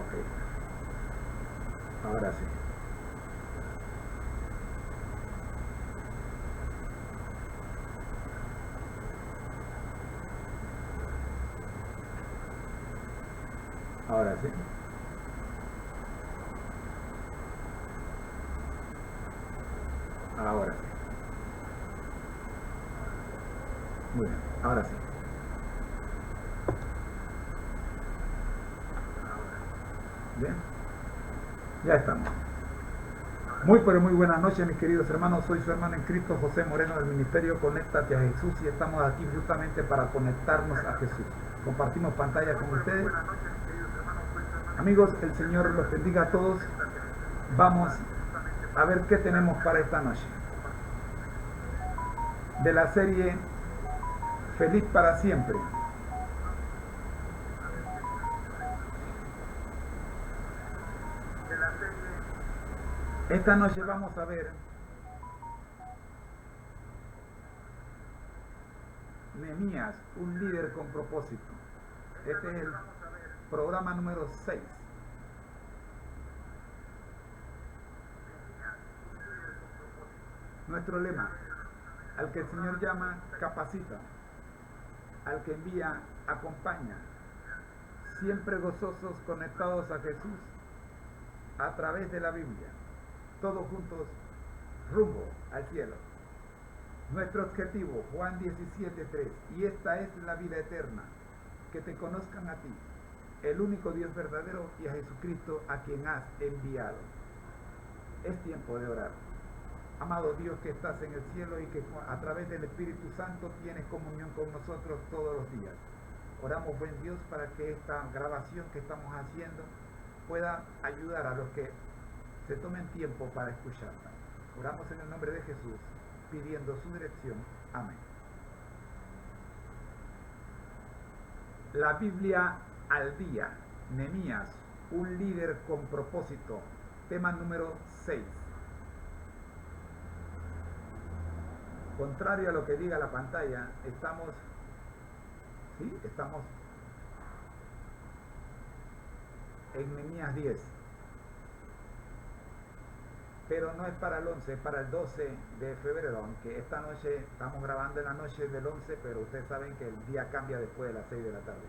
Ok, ahora sí. Ahora sí. Ahora sí. Muy bien, ahora sí. Bien, ya estamos. Muy pero muy buenas noches, mis queridos hermanos. Soy su hermano en Cristo, José Moreno, del Ministerio Conéctate a Jesús, y estamos aquí justamente para conectarnos a Jesús. Compartimos pantalla con ustedes. Amigos, el Señor los bendiga a todos. Vamos a ver qué tenemos para esta noche. De la serie Feliz para siempre. Esta noche vamos a ver Nehemías, un líder con propósito. Este es el programa número 6. Nuestro lema: al que el Señor llama, capacita; al que envía, acompaña. Siempre gozosos, conectados a Jesús a través de la Biblia. Todos juntos, rumbo al cielo. Nuestro objetivo, Juan 17:3, y esta es la vida eterna, que te conozcan a ti, el único Dios verdadero, y a Jesucristo, a quien has enviado. Es tiempo de orar. Amado Dios que estás en el cielo y que a través del Espíritu Santo tienes comunión con nosotros todos los días. Oramos, buen Dios, para que esta grabación que estamos haciendo pueda ayudar a los que se tomen tiempo para escucharla. Oramos en el nombre de Jesús, pidiendo su dirección. Amén. La Biblia al día. Nehemías, un líder con propósito. Tema número 6. Contrario a lo que diga la pantalla, estamos en Nehemías 10. Pero no es para el 11, es para el 12 de febrero, aunque esta noche estamos grabando en la noche del 11, pero ustedes saben que el día cambia después de las 6 de la tarde.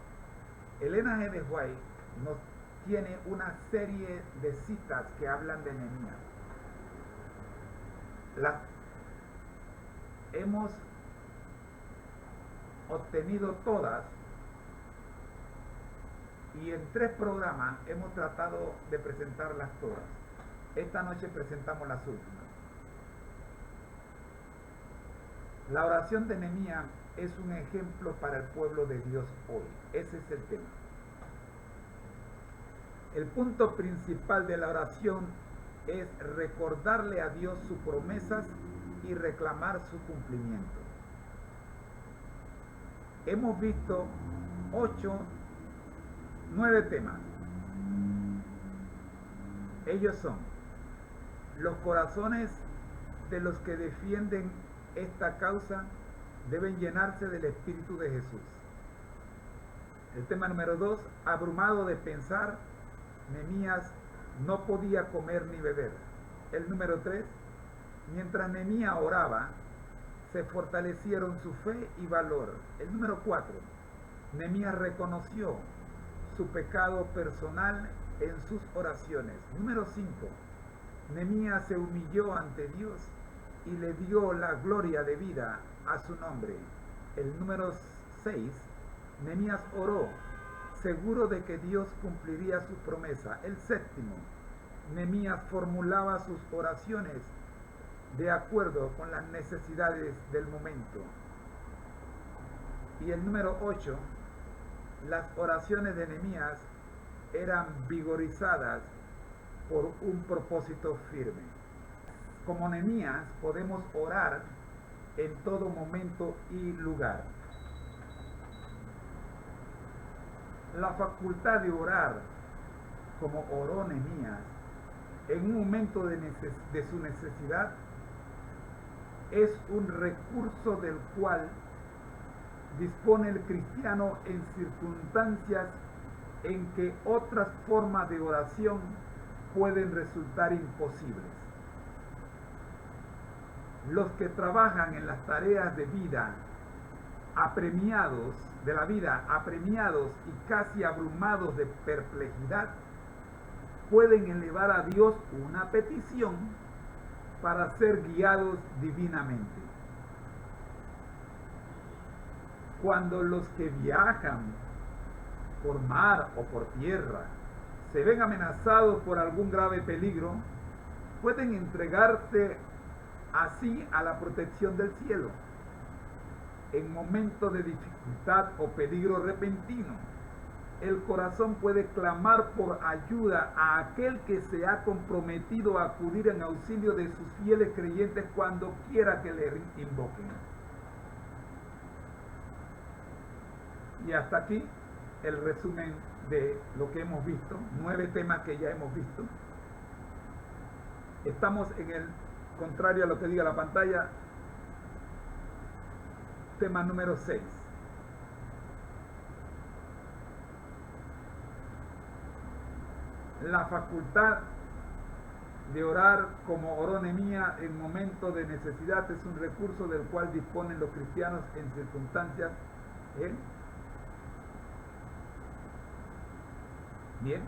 Elena G. de White nos tiene una serie de citas que hablan de Nehemías. Las hemos obtenido todas, y en 3 programas hemos tratado de presentarlas todas. Esta noche presentamos las últimas. La oración de Nehemías es un ejemplo para el pueblo de Dios hoy. Ese es el tema. El punto principal de la oración es recordarle a Dios sus promesas y reclamar su cumplimiento. Hemos visto 9 temas. Ellos son: los corazones de los que defienden esta causa deben llenarse del Espíritu de Jesús. El tema número 2, abrumado de pensar, Nehemías no podía comer ni beber. El número 3, mientras Nehemías oraba, se fortalecieron su fe y valor. El número 4, Nehemías reconoció su pecado personal en sus oraciones. Número 5, Nehemías se humilló ante Dios y le dio la gloria de vida a su nombre. El número 6, Nehemías oró, seguro de que Dios cumpliría su promesa. El 7, Nehemías formulaba sus oraciones de acuerdo con las necesidades del momento. Y el número 8, las oraciones de Nehemías eran vigorizadas por un propósito firme. Como Nehemías podemos orar en todo momento y lugar. La facultad de orar como oró Nehemías en un momento de su necesidad es un recurso del cual dispone el cristiano en circunstancias en que otras formas de oración pueden resultar imposibles. Los que trabajan en las tareas de vida, apremiados y casi abrumados de perplejidad, pueden elevar a Dios una petición para ser guiados divinamente. Cuando los que viajan por mar o por tierra se ven amenazados por algún grave peligro, pueden entregarse así a la protección del cielo. En momentos de dificultad o peligro repentino, el corazón puede clamar por ayuda a aquel que se ha comprometido a acudir en auxilio de sus fieles creyentes cuando quiera que le invoquen. Y hasta aquí el resumen de lo que hemos visto, 9 temas que ya hemos visto. Estamos en el contrario a lo que diga la pantalla, tema número 6. La facultad de orar como oró Nehemías en momentos de necesidad es un recurso del cual disponen los cristianos en circunstancias. Bien.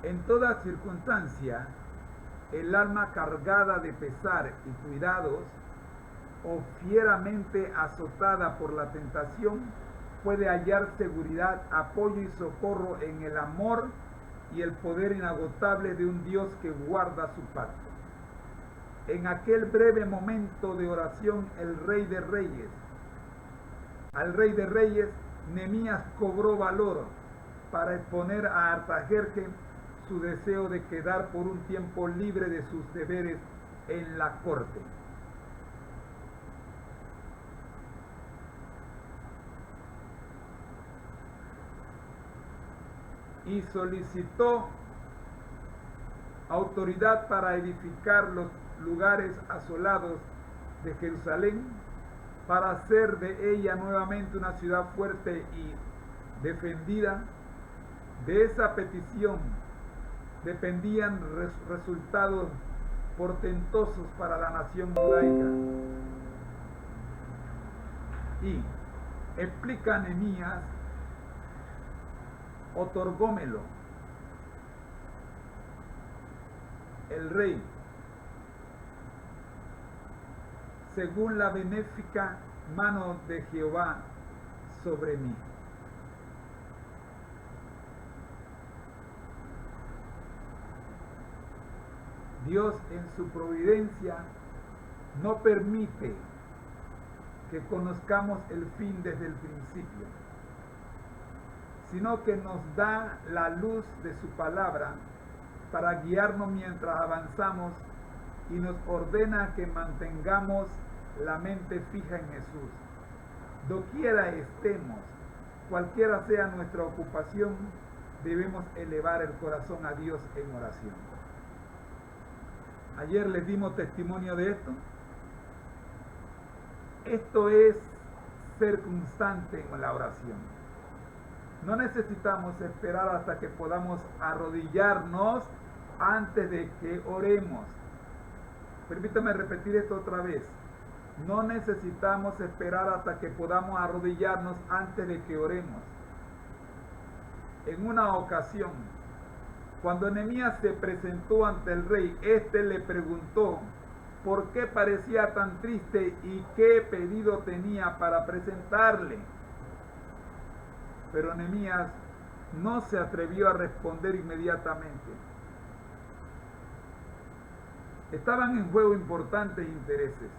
En toda circunstancia, el alma cargada de pesar y cuidados o fieramente azotada por la tentación puede hallar seguridad, apoyo y socorro en el amor y el poder inagotable de un Dios que guarda su pacto. En aquel breve momento de oración, al Rey de Reyes, Nehemías cobró valor para exponer a Artajerjes su deseo de quedar por un tiempo libre de sus deberes en la corte. Y solicitó autoridad para edificar los lugares asolados de Jerusalén, para hacer de ella nuevamente una ciudad fuerte y defendida. De esa petición dependían resultados portentosos para la nación judaica. Y explica Nehemías, otorgómelo el rey según la benéfica mano de Jehová sobre mí. Dios en su providencia no permite que conozcamos el fin desde el principio, sino que nos da la luz de su palabra para guiarnos mientras avanzamos y nos ordena que mantengamos la mente fija en Jesús. Doquiera estemos, cualquiera sea nuestra ocupación, debemos elevar el corazón a Dios en oración. Ayer les dimos testimonio de esto. Esto es ser constante en la oración. No necesitamos esperar hasta que podamos arrodillarnos antes de que oremos. Permítame repetir esto otra vez. No necesitamos esperar hasta que podamos arrodillarnos antes de que oremos. En una ocasión, cuando Nehemías se presentó ante el rey, éste le preguntó por qué parecía tan triste y qué pedido tenía para presentarle. Pero Nehemías no se atrevió a responder inmediatamente. Estaban en juego importantes intereses.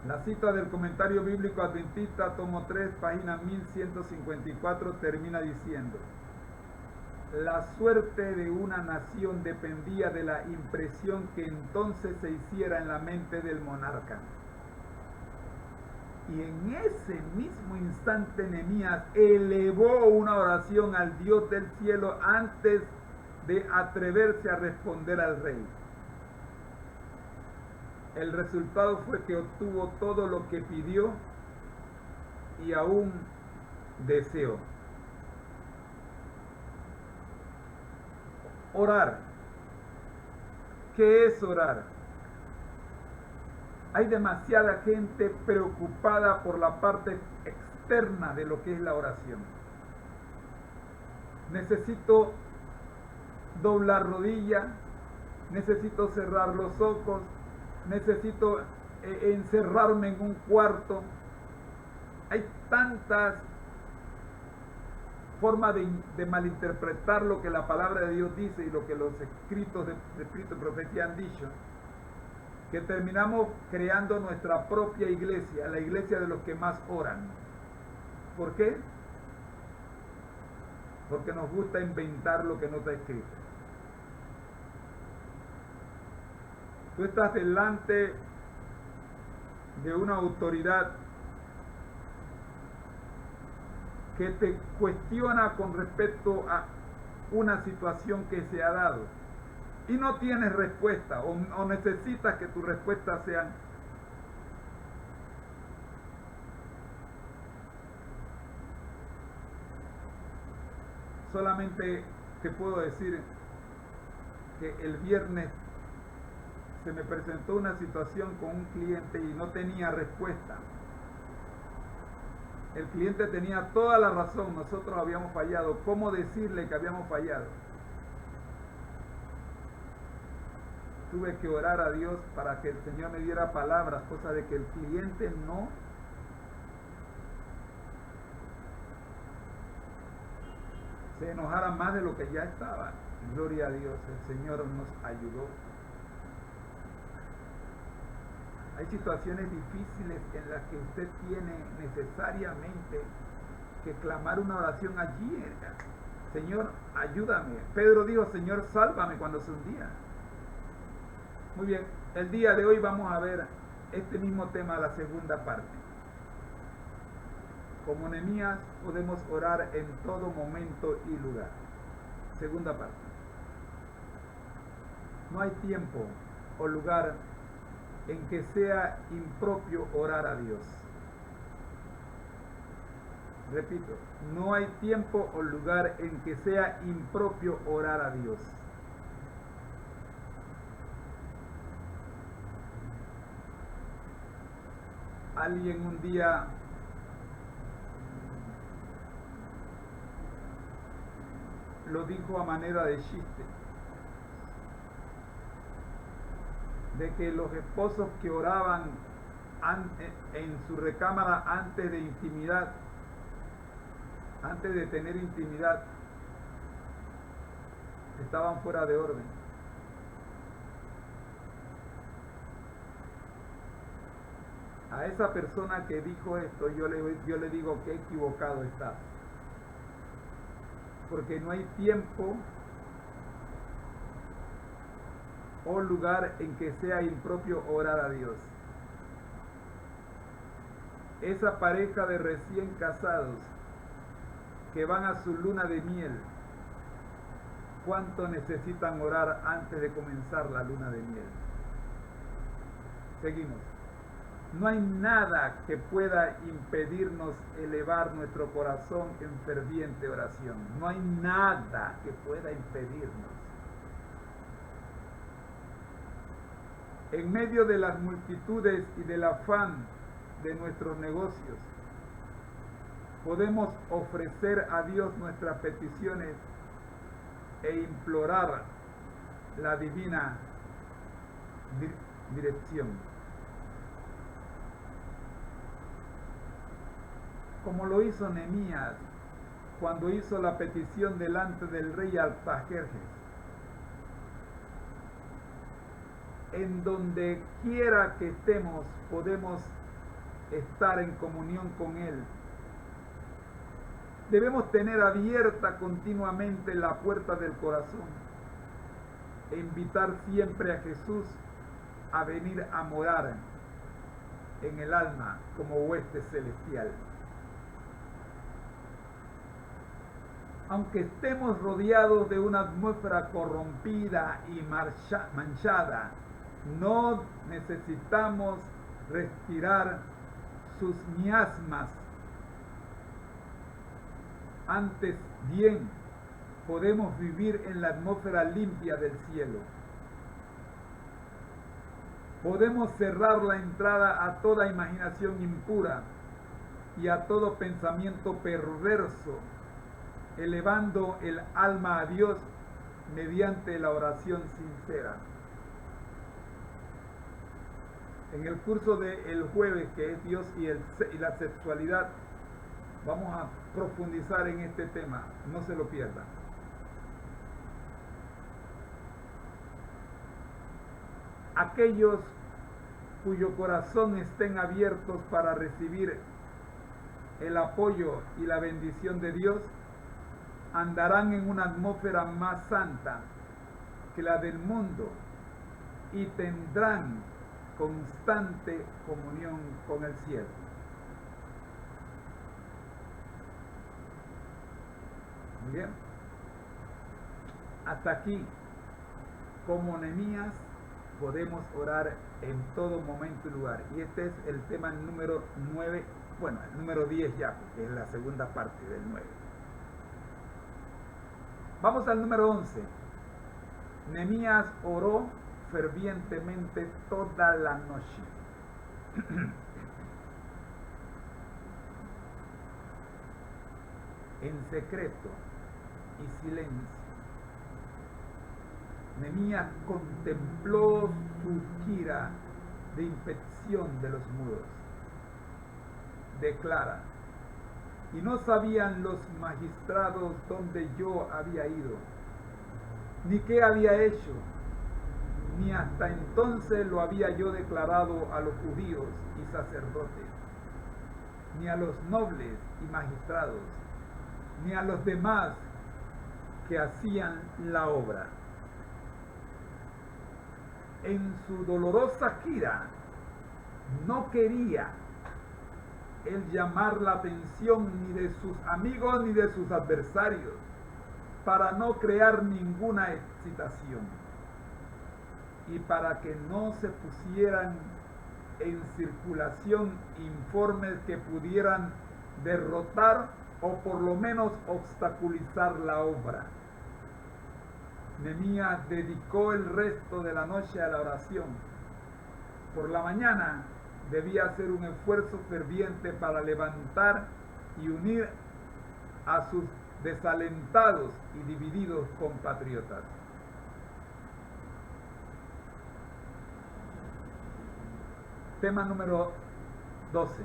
La cita del comentario bíblico adventista, tomo 3, página 1154, termina diciendo: la suerte de una nación dependía de la impresión que entonces se hiciera en la mente del monarca. Y en ese mismo instante Nehemías elevó una oración al Dios del cielo antes de atreverse a responder al rey. El resultado fue que obtuvo todo lo que pidió y aún deseó. Orar. ¿Qué es orar? Hay demasiada gente preocupada por la parte externa de lo que es la oración. Necesito doblar rodilla, necesito cerrar los ojos, necesito encerrarme en un cuarto. Hay tantas formas de malinterpretar lo que la palabra de Dios dice y lo que los escritos de Espíritu y Profecía han dicho, que terminamos creando nuestra propia iglesia, la iglesia de los que más oran. ¿Por qué? Porque nos gusta inventar lo que no está escrito. Tú estás delante de una autoridad que te cuestiona con respecto a una situación que se ha dado y no tienes respuesta o necesitas que tus respuestas sean solamente. Te puedo decir que el viernes se me presentó una situación con un cliente y no tenía respuesta. El cliente tenía toda la razón, nosotros habíamos fallado. ¿Cómo decirle que habíamos fallado? Tuve que orar a Dios para que el Señor me diera palabras, cosa de que el cliente no se enojara más de lo que ya estaba. Gloria a Dios, el Señor nos ayudó. Hay situaciones difíciles en las que usted tiene necesariamente que clamar una oración allí. Señor, ayúdame. Pedro dijo, Señor, sálvame cuando se hundía. Muy bien, el día de hoy vamos a ver este mismo tema, la segunda parte. Como Nehemías podemos orar en todo momento y lugar. Segunda parte. No hay tiempo o lugar en que sea impropio orar a Dios. Repito, no hay tiempo o lugar en que sea impropio orar a Dios. Alguien un día lo dijo a manera de chiste, de que los esposos que oraban en su recámara antes de intimidad, antes de tener intimidad, estaban fuera de orden. A esa persona que dijo esto, yo le digo que equivocado estás. Porque no hay tiempo o lugar en que sea impropio orar a Dios. Esa pareja de recién casados que van a su luna de miel, ¿cuánto necesitan orar antes de comenzar la luna de miel? Seguimos. No hay nada que pueda impedirnos elevar nuestro corazón en ferviente oración. No hay nada que pueda impedirnos. En medio de las multitudes y del afán de nuestros negocios, podemos ofrecer a Dios nuestras peticiones e implorar la divina dirección. Como lo hizo Nehemías cuando hizo la petición delante del rey Artajerjes. En donde quiera que estemos, podemos estar en comunión con Él. Debemos tener abierta continuamente la puerta del corazón e invitar siempre a Jesús a venir a morar en el alma como huésped celestial. Aunque estemos rodeados de una atmósfera corrompida y manchada, no necesitamos respirar sus miasmas. Antes bien, podemos vivir en la atmósfera limpia del cielo. Podemos cerrar la entrada a toda imaginación impura y a todo pensamiento perverso, elevando el alma a Dios mediante la oración sincera. En el curso del jueves, que es Dios y la sexualidad, vamos a profundizar en este tema, no se lo pierdan. Aquellos cuyo corazón estén abiertos para recibir el apoyo y la bendición de Dios, andarán en una atmósfera más santa que la del mundo y tendrán constante comunión con el cielo. Muy bien. Hasta aquí, como Nehemías, podemos orar en todo momento y lugar. Y este es el tema número 9, bueno, el número 10 ya, que es la segunda parte del 9. Vamos al número 11. Nehemías oró fervientemente toda la noche. En secreto y silencio, Nehemías contempló su gira de inspección de los muros. Declara: y no sabían los magistrados dónde yo había ido, ni qué había hecho, ni hasta entonces lo había yo declarado a los judíos y sacerdotes, ni a los nobles y magistrados, ni a los demás que hacían la obra. En su dolorosa gira no quería él llamar la atención ni de sus amigos ni de sus adversarios, para no crear ninguna excitación y para que no se pusieran en circulación informes que pudieran derrotar o por lo menos obstaculizar la obra. Nehemías dedicó el resto de la noche a la oración. Por la mañana debía hacer un esfuerzo ferviente para levantar y unir a sus desalentados y divididos compatriotas. Tema número 12.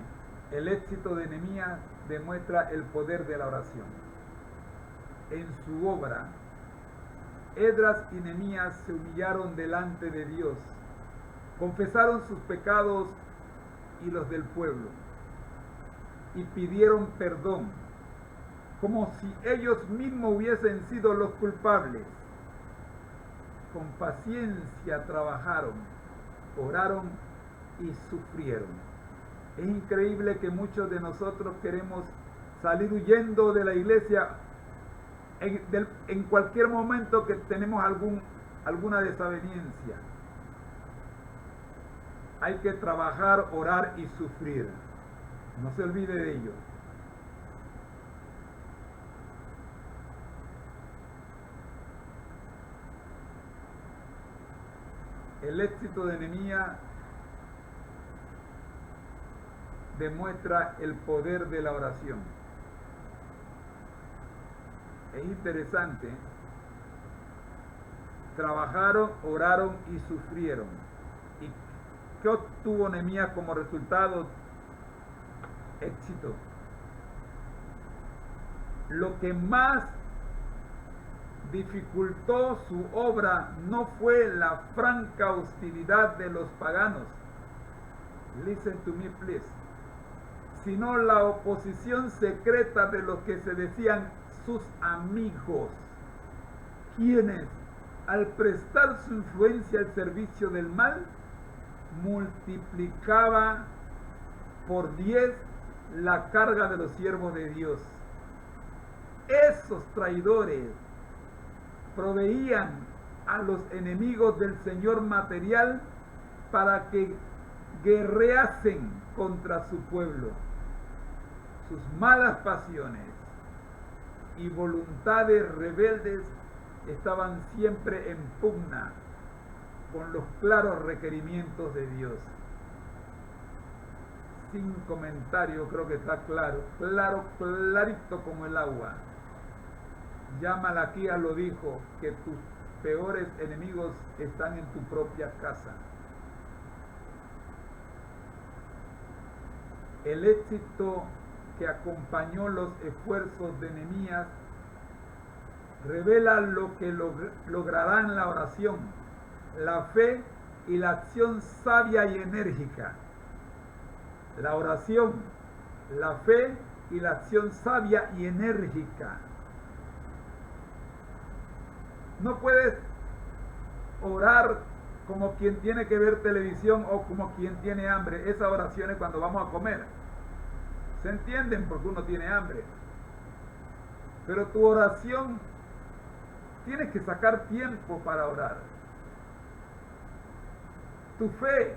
El éxito de Nehemías demuestra el poder de la oración. En su obra, Esdras y Nehemías se humillaron delante de Dios, confesaron sus pecados y los del pueblo, y pidieron perdón, como si ellos mismos hubiesen sido los culpables. Con paciencia trabajaron, oraron y sufrieron. Es increíble que muchos de nosotros queremos salir huyendo de la iglesia en cualquier momento que tenemos alguna desaveniencia. Hay que trabajar, orar y sufrir. No se olvide de ello. El éxito de Nehemías demuestra el poder de la oración. Es interesante. Trabajaron, oraron y sufrieron. ¿Y qué obtuvo Nehemías como resultado? Éxito. Lo que más dificultó su obra no fue la franca hostilidad de los paganos, listen to me please, sino la oposición secreta de los que se decían sus amigos, quienes, al prestar su influencia al servicio del mal, multiplicaba por 10 la carga de los siervos de Dios. esos traidores proveían a los enemigos del Señor material para que guerreasen contra su pueblo. Sus malas pasiones y voluntades rebeldes estaban siempre en pugna con los claros requerimientos de Dios. Sin comentario, creo que está claro, clarito como el agua. Ya Malaquías lo dijo, que tus peores enemigos están en tu propia casa. El éxito que acompañó los esfuerzos de Nehemías revela lo que lograrán la oración, la fe y la acción sabia y enérgica. La oración, la fe y la acción sabia y enérgica. No puedes orar como quien tiene que ver televisión o como quien tiene hambre. Esas oraciones cuando vamos a comer se entienden porque uno tiene hambre. Pero tu oración, tienes que sacar tiempo para orar. Tu fe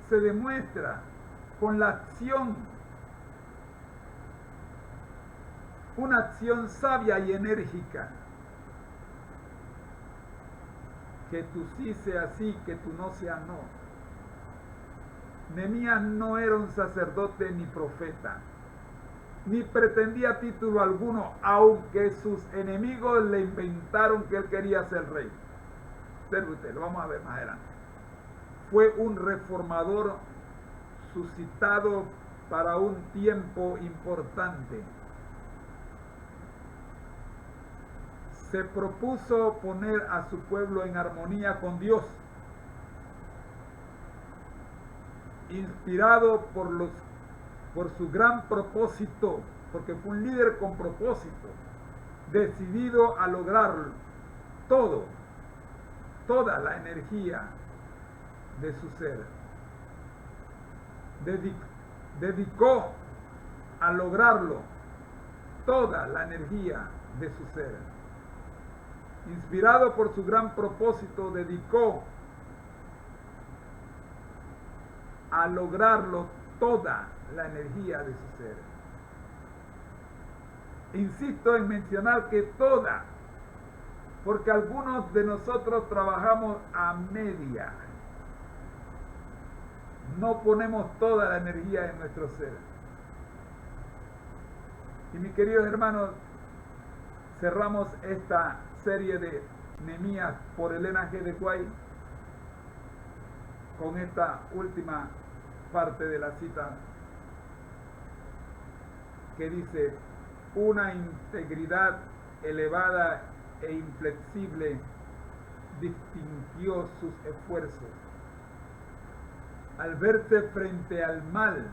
se demuestra con la acción, una acción sabia y enérgica. Que tu sí sea sí, que tu no sea no. Nehemías no era un sacerdote ni profeta, ni pretendía título alguno, aunque sus enemigos le inventaron que él quería ser rey. Pero usted, lo vamos a ver más adelante. Fue un reformador suscitado para un tiempo importante. Se propuso poner a su pueblo en armonía con Dios, inspirado por su gran propósito, porque fue un líder con propósito, decidido a lograr toda la energía de su ser. Dedicó a lograrlo toda la energía de su ser. Inspirado por su gran propósito, dedicó a lograrlo toda la energía de su ser. Insisto en mencionar que toda, porque algunos de nosotros trabajamos a media. No ponemos toda la energía en nuestro ser. Y mis queridos hermanos, cerramos esta serie de Nehemías por Elena G. de White con esta última parte de la cita que dice: una integridad elevada e inflexible distinguió sus esfuerzos. Al verse frente al mal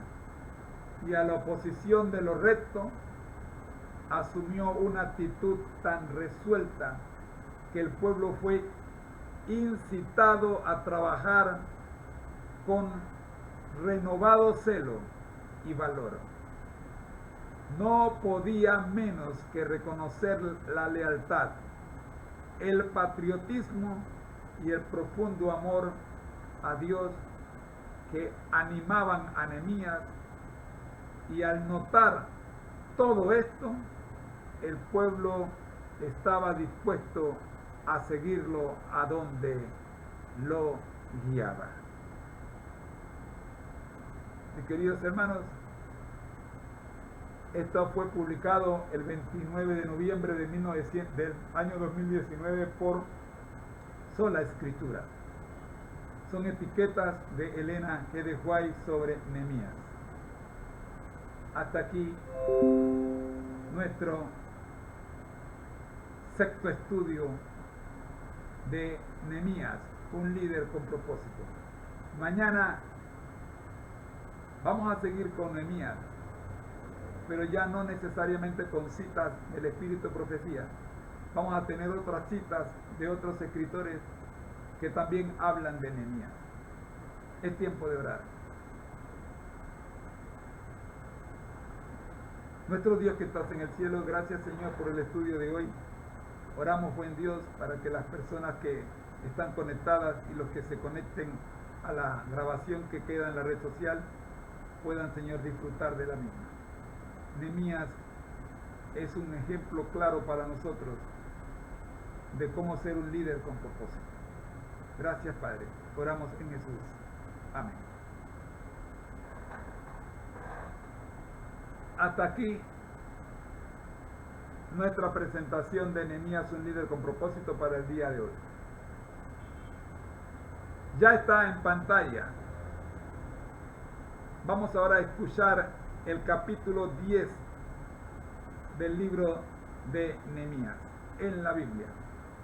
y a la oposición de lo recto, asumió una actitud tan resuelta que el pueblo fue incitado a trabajar con renovado celo y valor. No podía menos que reconocer la lealtad, el patriotismo y el profundo amor a Dios que animaban a Nehemías, y al notar todo esto, el pueblo estaba dispuesto a seguirlo a donde lo guiaba. Mis queridos hermanos, esto fue publicado el 29 de noviembre del año 2019 por Sola Escritura. Son etiquetas de Elena G. de White sobre Nehemías. Hasta aquí nuestro sexto estudio de Nehemías, un líder con propósito. Mañana vamos a seguir con Nehemías, pero ya no necesariamente con citas del Espíritu de Profecía. Vamos a tener otras citas de otros escritores que también hablan de Nehemías. Es tiempo de orar. Nuestro Dios que estás en el cielo, gracias Señor por el estudio de hoy. Oramos, buen Dios, para que las personas que están conectadas y los que se conecten a la grabación que queda en la red social puedan, Señor, disfrutar de la misma. Nehemías es un ejemplo claro para nosotros de cómo ser un líder con propósito. Gracias, Padre. Oramos en Jesús. Amén. Hasta aquí nuestra presentación de Nehemías, un líder con propósito, para el día de hoy. Ya está en pantalla. Vamos ahora a escuchar el capítulo 10 del libro de Nehemías en la Biblia.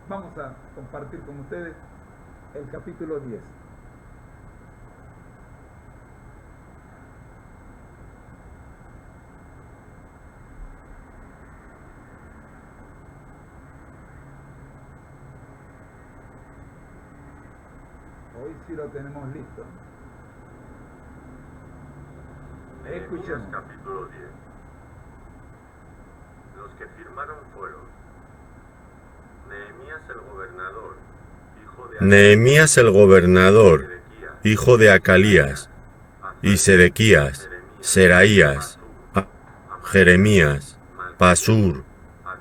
Vamos a compartir con ustedes el capítulo 10. Hoy sí lo tenemos listo. Escuchemos. Capítulo 10. Los que firmaron fueron Nehemías el gobernador, hijo de Acalías, y Sedequías, Seraías, Jeremías, Pasur,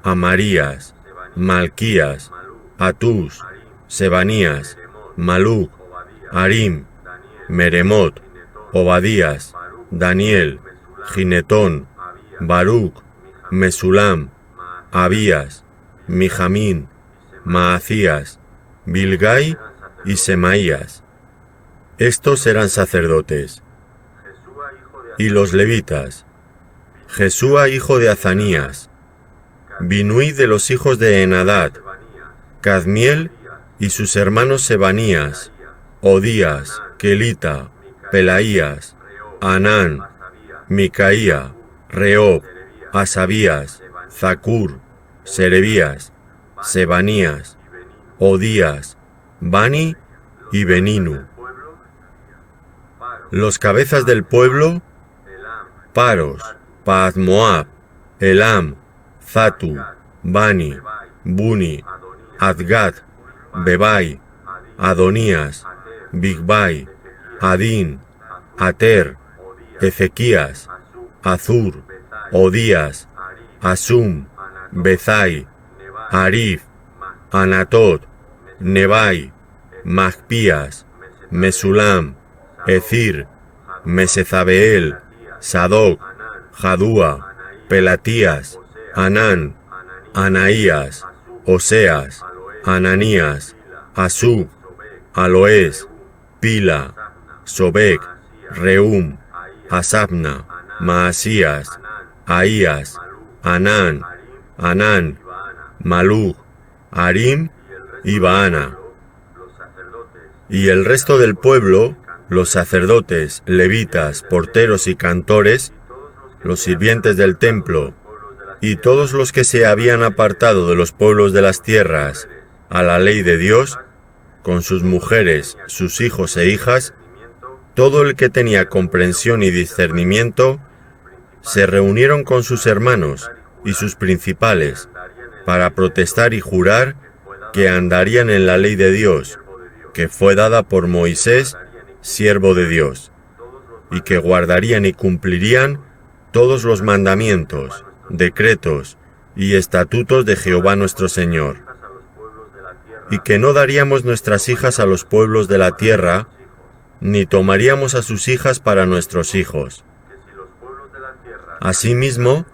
Amarías, Malquías, Atús, Sebanías, Maluc, Harim, Meremot, Obadías, Daniel, Ginetón, Baruc, Mesulam, Abías, Mijamín, Maacías, Bilgai y Semaías. Estos eran sacerdotes. Y los levitas: Jesúa hijo de Azanías, Binui de los hijos de Henadad, Cadmiel y sus hermanos Sebanías, Odías, Kelita, Pelaías, Anán, Micaía, Reob, Asabías, Zacur, Serebías, Sebanías, Odías, Bani y Beninu. Los cabezas del pueblo: Paros, Paaz-Moab, Elam, Zatu, Bani, Buni, Adgad, Bebai, Adonías, Bigbai, Adín, Ater, Ezequías, Azur, Odías, Asum, Bezai, Arif, Anatot, Nebai, Magpías, Mesulam, Ecir, Mesezabeel, Sadoc, Jadúa, Pelatías, Anán, Anaías, Oseas, Ananías, Asub, Aloés, Pila, Sobec, Reum, Asabna, Maasías, Ahías, Anán, Maluc, Harim y Baana. Y el resto del pueblo, los sacerdotes, levitas, porteros y cantores, los sirvientes del templo, y todos los que se habían apartado de los pueblos de las tierras a la ley de Dios, con sus mujeres, sus hijos e hijas, todo el que tenía comprensión y discernimiento, se reunieron con sus hermanos y sus principales para protestar y jurar que andarían en la ley de Dios, que fue dada por Moisés, siervo de Dios, y que guardarían y cumplirían todos los mandamientos, decretos y estatutos de Jehová nuestro Señor, y que no daríamos nuestras hijas a los pueblos de la tierra, ni tomaríamos a sus hijas para nuestros hijos. Asimismo,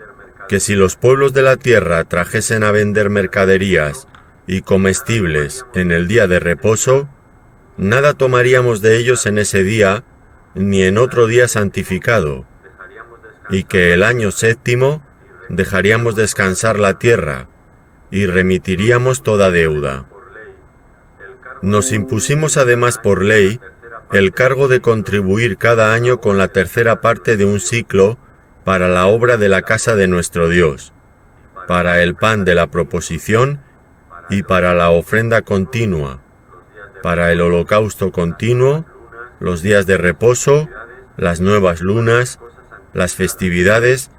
que si los pueblos de la tierra trajesen a vender mercaderías y comestibles en el día de reposo, nada tomaríamos de ellos en ese día, ni en otro día santificado, y que el año séptimo dejaríamos descansar la tierra, y remitiríamos toda deuda. Nos impusimos además por ley el cargo de contribuir cada año con la tercera parte de un siclo para la obra de la casa de nuestro Dios, para el pan de la proposición y para la ofrenda continua, para el holocausto continuo, los días de reposo, las nuevas lunas, las festividades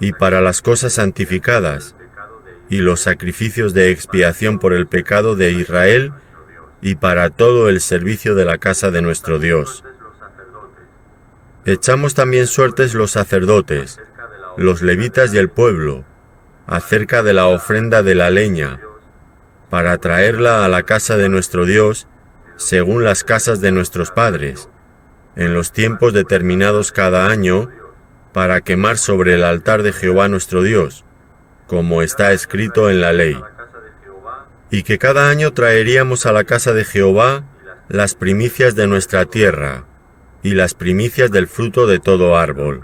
y para las cosas santificadas, y los sacrificios de expiación por el pecado de Israel, y para todo el servicio de la casa de nuestro Dios. Echamos también suertes los sacerdotes, los levitas y el pueblo, acerca de la ofrenda de la leña, para traerla a la casa de nuestro Dios, según las casas de nuestros padres, en los tiempos determinados cada año, para quemar sobre el altar de Jehová nuestro Dios, como está escrito en la ley. Y que cada año traeríamos a la casa de Jehová las primicias de nuestra tierra, y las primicias del fruto de todo árbol.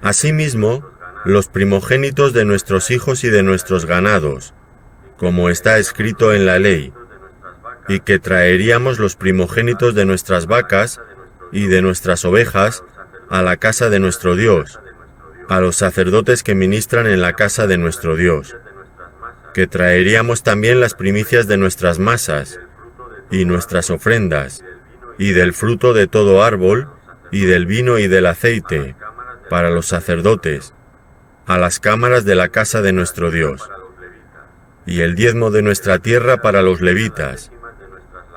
Asimismo, los primogénitos de nuestros hijos y de nuestros ganados, como está escrito en la ley, y que traeríamos los primogénitos de nuestras vacas y de nuestras ovejas a la casa de nuestro Dios, a los sacerdotes que ministran en la casa de nuestro Dios, que traeríamos también las primicias de nuestras masas y nuestras ofrendas, y del fruto de todo árbol, y del vino y del aceite, para los sacerdotes, a las cámaras de la casa de nuestro Dios, y el diezmo de nuestra tierra para los levitas,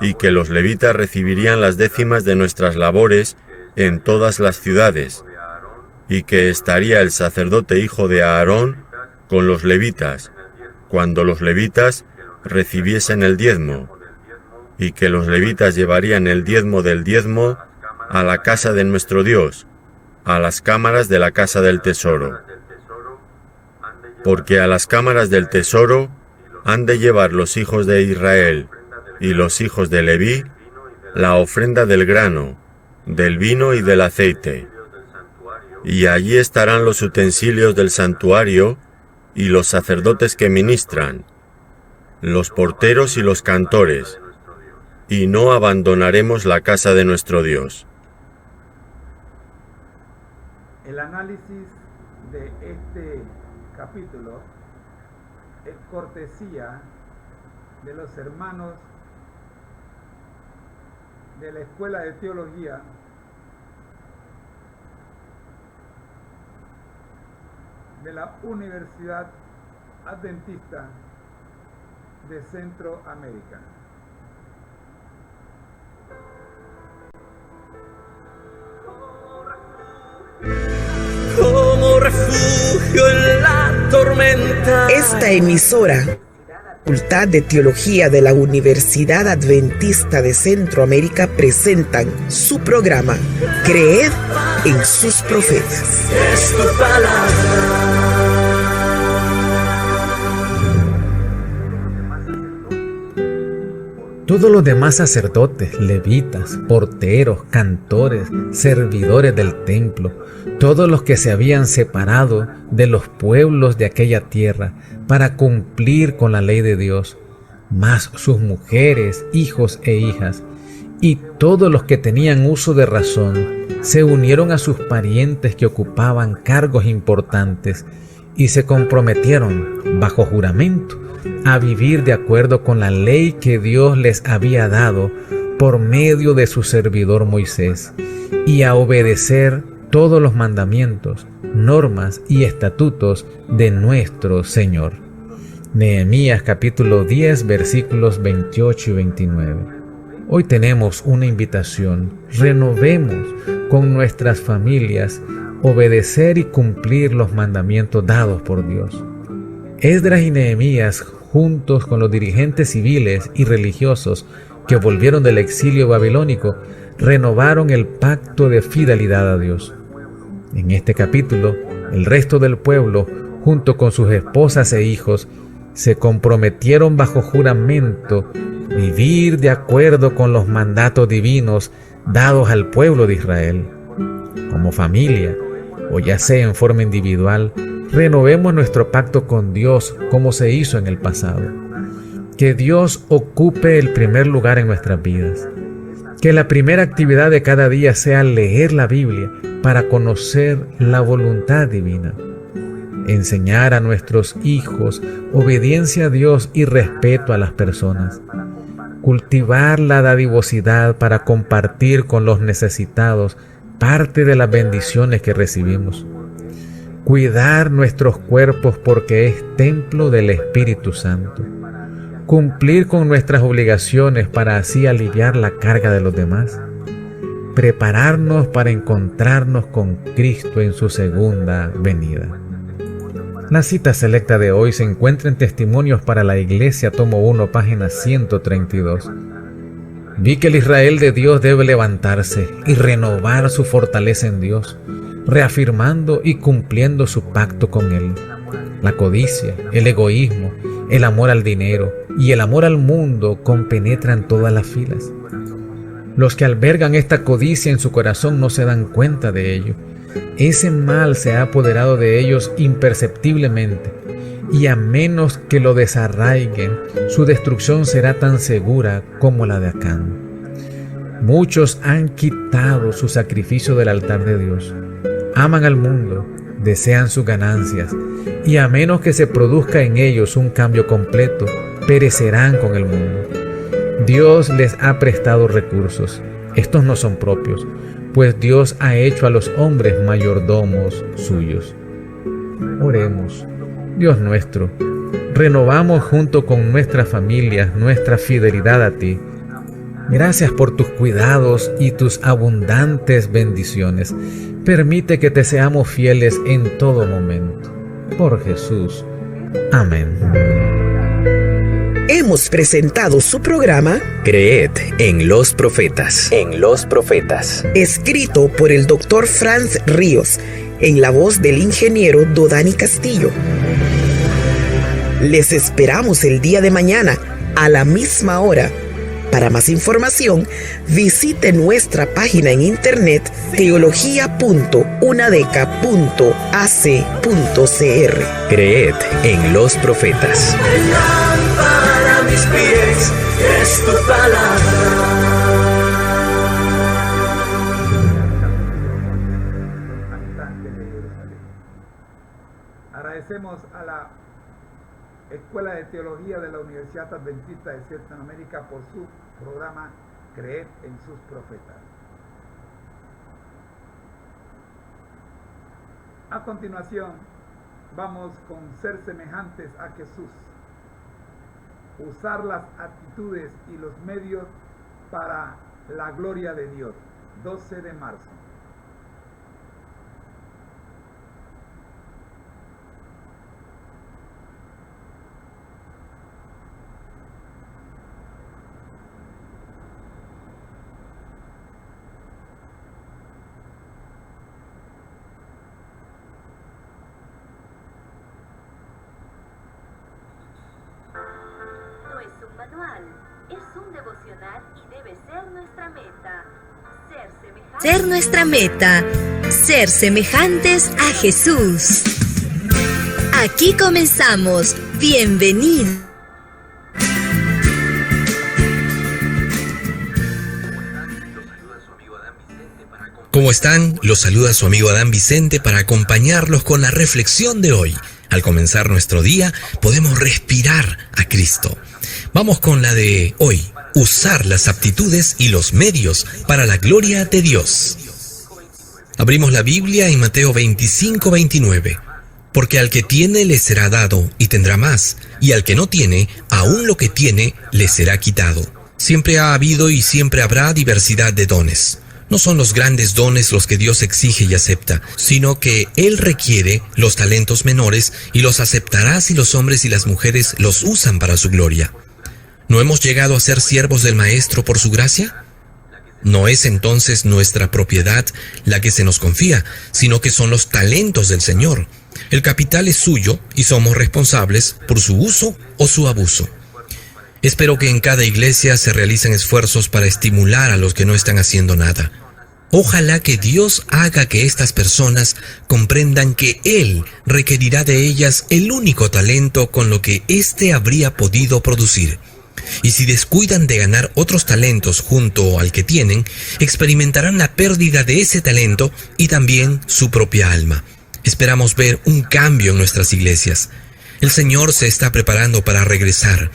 y que los levitas recibirían las décimas de nuestras labores en todas las ciudades, y que estaría el sacerdote hijo de Aarón con los levitas, cuando los levitas recibiesen el diezmo, y que los levitas llevarían el diezmo del diezmo a la casa de nuestro Dios, a las cámaras de la casa del tesoro. Porque a las cámaras del tesoro han de llevar los hijos de Israel y los hijos de Leví la ofrenda del grano, del vino y del aceite. Y allí estarán los utensilios del santuario y los sacerdotes que ministran, los porteros y los cantores, y no abandonaremos la casa de nuestro Dios. El análisis de este capítulo es cortesía de los hermanos de la Escuela de Teología de la Universidad Adventista de Centroamérica. Como refugio en la tormenta. Esta emisora, Facultad de Teología de la Universidad Adventista de Centroamérica, presentan su programa Creed en sus profetas. Es tu palabra. Todos los demás sacerdotes, levitas, porteros, cantores, servidores del templo, todos los que se habían separado de los pueblos de aquella tierra para cumplir con la ley de Dios, más sus mujeres, hijos e hijas, y todos los que tenían uso de razón, se unieron a sus parientes que ocupaban cargos importantes y se comprometieron, bajo juramento, a vivir de acuerdo con la ley que Dios les había dado por medio de su servidor Moisés, y a obedecer todos los mandamientos, normas y estatutos de nuestro Señor. Nehemías capítulo 10 versículos 28 y 29. Hoy tenemos una invitación: renovemos con nuestras familias obedecer y cumplir los mandamientos dados por Dios. Esdras y Nehemías, juntos con los dirigentes civiles y religiosos que volvieron del exilio babilónico, renovaron el pacto de fidelidad a Dios. En este capítulo, el resto del pueblo, junto con sus esposas e hijos, se comprometieron bajo juramento vivir de acuerdo con los mandatos divinos dados al pueblo de Israel. Como familia, o ya sea en forma individual, renovemos nuestro pacto con Dios como se hizo en el pasado. Que Dios ocupe el primer lugar en nuestras vidas. Que la primera actividad de cada día sea leer la Biblia para conocer la voluntad divina. Enseñar a nuestros hijos obediencia a Dios y respeto a las personas. Cultivar la dadivosidad para compartir con los necesitados parte de las bendiciones que recibimos. cuidar nuestros cuerpos porque es templo del Espíritu Santo, cumplir con nuestras obligaciones para así aliviar la carga de los demás, prepararnos para encontrarnos con Cristo en su segunda venida. La cita selecta de hoy se encuentra en Testimonios para la Iglesia, tomo 1, página 132. Vi que el Israel de Dios debe levantarse y renovar su fortaleza en Dios, reafirmando y cumpliendo su pacto con Él. La codicia, el egoísmo, el amor al dinero y el amor al mundo compenetran todas las filas. Los que albergan esta codicia en su corazón no se dan cuenta de ello. Ese mal se ha apoderado de ellos imperceptiblemente, y a menos que lo desarraiguen, su destrucción será tan segura como la de Acán. Muchos han quitado su sacrificio del altar de Dios. Aman al mundo, desean sus ganancias, y a menos que se produzca en ellos un cambio completo, perecerán con el mundo. Dios les ha prestado recursos. Estos no son propios, pues Dios ha hecho a los hombres mayordomos suyos. Oremos. Dios nuestro, renovamos junto con nuestras familias nuestra fidelidad a ti. Gracias por tus cuidados y tus abundantes bendiciones. Permite que te seamos fieles en todo momento. Por Jesús. Amén. Hemos presentado su programa Creed en los profetas. Escrito por el Dr. Franz Ríos, en la voz del ingeniero Dodani Castillo. Les esperamos el día de mañana a la misma hora. Para más información, visite nuestra página en internet teología.unadeca.ac.cr. Creed en los profetas. Lámpara a mis pies es tu palabra. Agradecemos a la Escuela de Teología de la Universidad Adventista de Centroamérica por su programa Creed en sus profetas. A continuación, vamos con ser semejantes a Jesús. Usar las actitudes y los medios para la gloria de Dios. 12 de marzo. Es un devocional y debe ser nuestra meta. Ser nuestra meta. Ser semejantes a Jesús. Aquí comenzamos. Bienvenido. ¿Cómo están? Los saluda su amigo Adán Vicente para acompañarlos con la reflexión de hoy. Al comenzar nuestro día, podemos respirar a Cristo. Vamos con la de hoy, usar las aptitudes y los medios para la gloria de Dios. Abrimos la Biblia en Mateo 25:29. Porque al que tiene le será dado y tendrá más, y al que no tiene, aún lo que tiene le será quitado. Siempre ha habido y siempre habrá diversidad de dones. No son los grandes dones los que Dios exige y acepta, sino que Él requiere los talentos menores y los aceptará si los hombres y las mujeres los usan para su gloria. ¿No hemos llegado a ser siervos del Maestro por su gracia? No es entonces nuestra propiedad la que se nos confía, sino que son los talentos del Señor. El capital es suyo y somos responsables por su uso o su abuso. Espero que en cada iglesia se realicen esfuerzos para estimular a los que no están haciendo nada. Ojalá que Dios haga que estas personas comprendan que Él requerirá de ellas el único talento con lo que éste habría podido producir. Y si descuidan de ganar otros talentos junto al que tienen, experimentarán la pérdida de ese talento y también su propia alma. Esperamos ver un cambio en nuestras iglesias. El Señor se está preparando para regresar,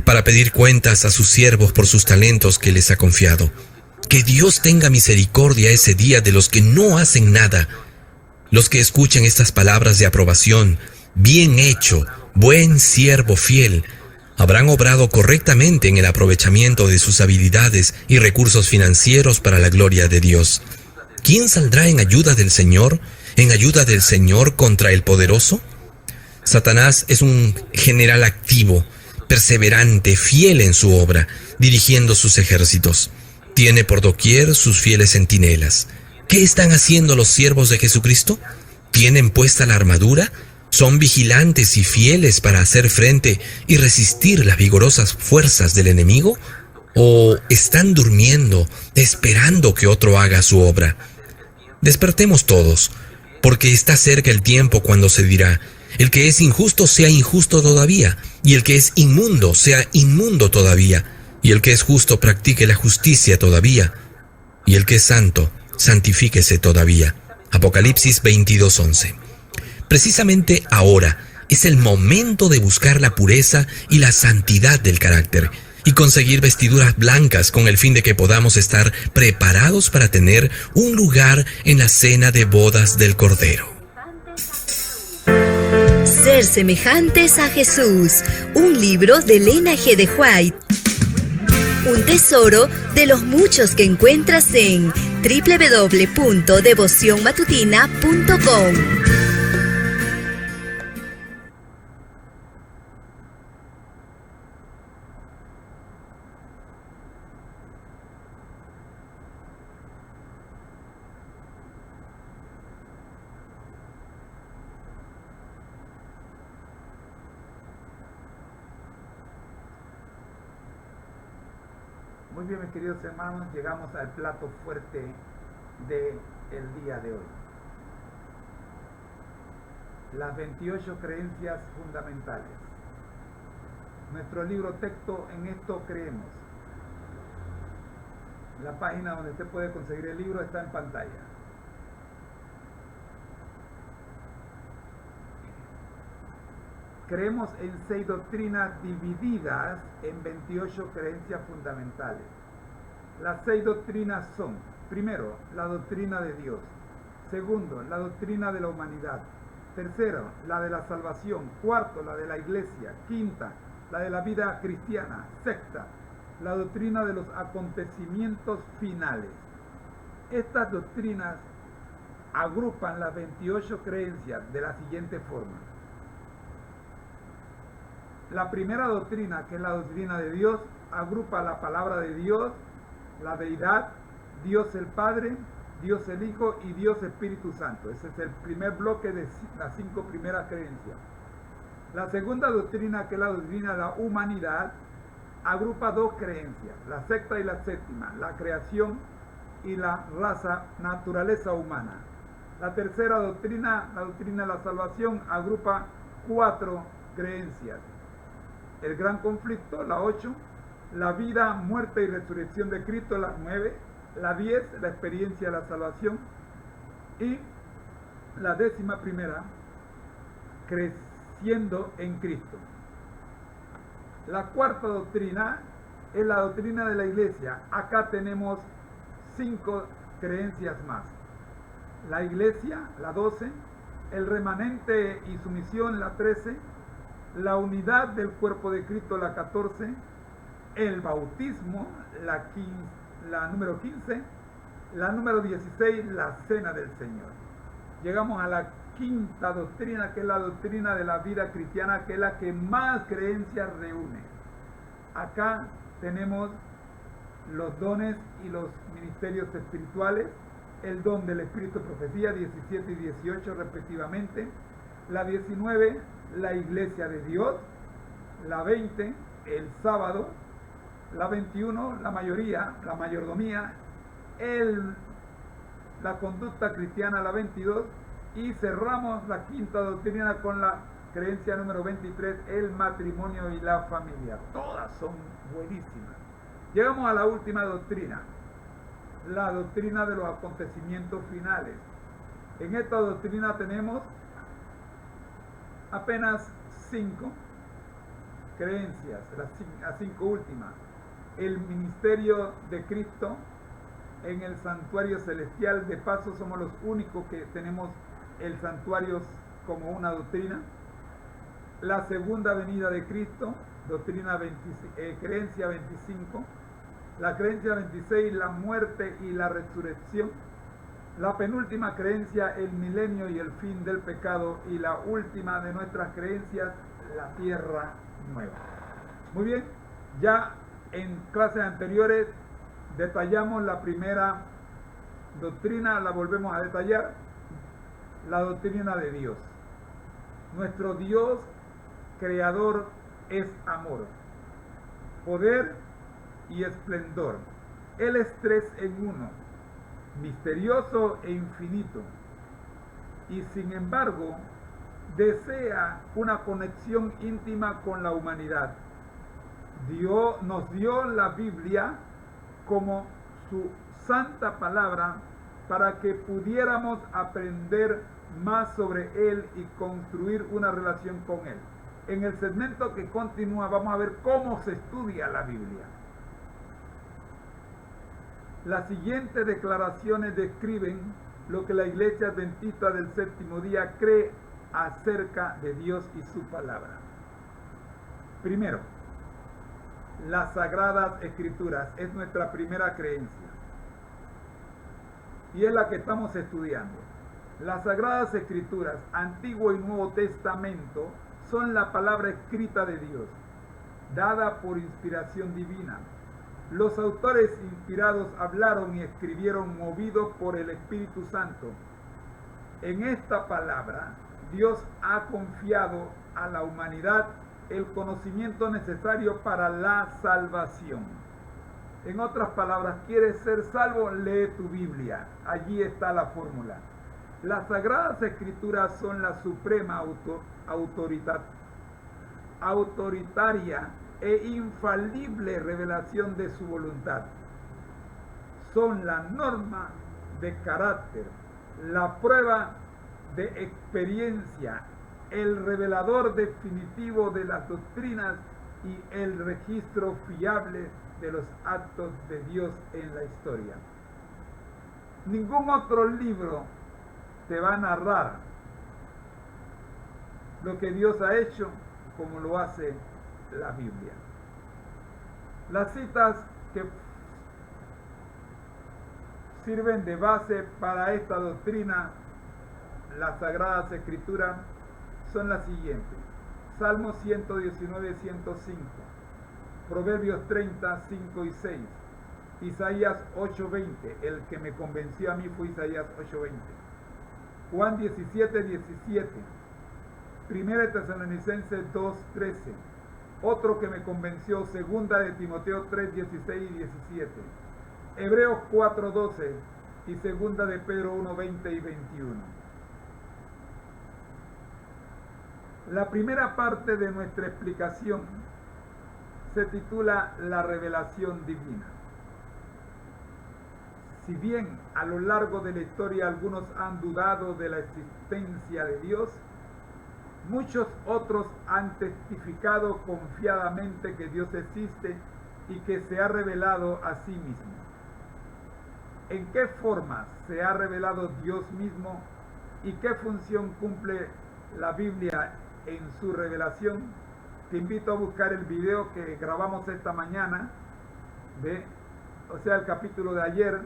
para pedir cuentas a sus siervos por sus talentos que les ha confiado. Que Dios tenga misericordia ese día de los que no hacen nada. Los que escuchen estas palabras de aprobación, bien hecho, buen siervo fiel, habrán obrado correctamente en el aprovechamiento de sus habilidades y recursos financieros para la gloria de Dios. ¿Quién saldrá en ayuda del Señor? ¿En ayuda del Señor contra el poderoso? Satanás es un general activo, perseverante, fiel en su obra, dirigiendo sus ejércitos. Tiene por doquier sus fieles centinelas. ¿Qué están haciendo los siervos de Jesucristo? ¿Tienen puesta la armadura? ¿Son vigilantes y fieles para hacer frente y resistir las vigorosas fuerzas del enemigo? ¿O están durmiendo, esperando que otro haga su obra? Despertemos todos, porque está cerca el tiempo cuando se dirá: el que es injusto sea injusto todavía, y el que es inmundo sea inmundo todavía, y el que es justo practique la justicia todavía, y el que es santo santifíquese todavía. Apocalipsis 22:11. Precisamente ahora es el momento de buscar la pureza y la santidad del carácter y conseguir vestiduras blancas con el fin de que podamos estar preparados para tener un lugar en la cena de bodas del Cordero. Ser semejantes a Jesús, un libro de Elena G. de White. Un tesoro de los muchos que encuentras en www.devocionmatutina.com. Muy bien, mis queridos hermanos, llegamos al plato fuerte del día de hoy. Las 28 creencias fundamentales. Nuestro libro texto En esto creemos. La página donde usted puede conseguir el libro está en pantalla. Creemos en 6 doctrinas divididas en 28 creencias fundamentales. Las 6 doctrinas son: primero, la doctrina de Dios; segundo, la doctrina de la humanidad; tercero, la de la salvación; cuarto, la de la iglesia; quinta, la de la vida cristiana; sexta, la doctrina de los acontecimientos finales. Estas doctrinas agrupan las 28 creencias de la siguiente forma. La primera doctrina, que es la doctrina de Dios, agrupa la palabra de Dios, la deidad, Dios el Padre, Dios el Hijo y Dios Espíritu Santo. Ese es el primer bloque de las 5 primeras creencias. La segunda doctrina, que es la doctrina de la humanidad, agrupa 2 creencias, la sexta y la séptima, la creación y la naturaleza humana. La tercera doctrina, la doctrina de la salvación, agrupa 4 creencias: el gran conflicto, la 8, la vida, muerte y resurrección de Cristo, la 9, la 10, la experiencia de la salvación, y la 11ª, creciendo en Cristo. La cuarta doctrina es la doctrina de la iglesia. Acá tenemos 5 creencias más: la iglesia, la 12, el remanente y su misión, la 13, la unidad del cuerpo de Cristo, la 14, el bautismo, la número 15, la número 16, la cena del Señor. Llegamos a la quinta doctrina, que es la doctrina de la vida cristiana, que es la que más creencias reúne. Acá tenemos los dones y los ministerios espirituales, el don del Espíritu de Profecía, 17 y 18 respectivamente, la 19, la iglesia de Dios, la 20, el sábado, la 21, la mayordomía, la conducta cristiana, la 22, y cerramos la quinta doctrina con la creencia número 23, el matrimonio y la familia. Todas son buenísimas. Llegamos a la última doctrina, la doctrina de los acontecimientos finales. En esta doctrina tenemos apenas 5 creencias, las 5 últimas: el ministerio de Cristo en el santuario celestial. De paso, somos los únicos que tenemos el santuario como una doctrina, la segunda venida de Cristo, creencia 25, la creencia 26, la muerte y la resurrección, la penúltima creencia, el milenio y el fin del pecado, y la última de nuestras creencias, la tierra nueva. Muy bien, ya en clases anteriores detallamos la primera doctrina, la volvemos a detallar, la doctrina de Dios. Nuestro Dios creador es amor, poder y esplendor. Él es 3 en 1, misterioso e infinito, y sin embargo desea una conexión íntima con la humanidad. Dios nos dio la Biblia como su santa palabra para que pudiéramos aprender más sobre Él y construir una relación con Él. En el segmento que continúa vamos a ver cómo se estudia la Biblia. Las siguientes declaraciones describen lo que la Iglesia Adventista del Séptimo Día cree acerca de Dios y su palabra. Primero, las Sagradas Escrituras es nuestra primera creencia y es la que estamos estudiando. Las Sagradas Escrituras, Antiguo y Nuevo Testamento, son la palabra escrita de Dios, dada por inspiración divina. Los autores inspirados hablaron y escribieron movidos por el Espíritu Santo. En esta palabra, Dios ha confiado a la humanidad el conocimiento necesario para la salvación. En otras palabras, ¿quieres ser salvo? Lee tu Biblia. Allí está la fórmula. Las Sagradas Escrituras son la suprema autoritaria e infalible revelación de su voluntad. Son la norma de carácter, la prueba de experiencia, el revelador definitivo de las doctrinas y el registro fiable de los actos de Dios en la historia. Ningún otro libro te va a narrar lo que Dios ha hecho como lo hace la Biblia. Las citas que sirven de base para esta doctrina, las Sagradas Escrituras, son las siguientes: Salmos 119, 105, Proverbios 30, 5 y 6, Isaías 8:20, el que me convenció a mí fue Isaías 8:20, Juan 17, 17, 1 Tesalonicenses 2:13, otro que me convenció, 2 de Timoteo 3, 16 y 17, Hebreos 4:12 y 2 de Pedro 1, 20 y 21. La primera parte de nuestra explicación se titula La revelación divina. Si bien a lo largo de la historia algunos han dudado de la existencia de Dios, muchos otros han testificado confiadamente que Dios existe y que se ha revelado a sí mismo. ¿En qué forma se ha revelado Dios mismo y qué función cumple la Biblia en su revelación? Te invito a buscar el video que grabamos esta mañana, el capítulo de ayer,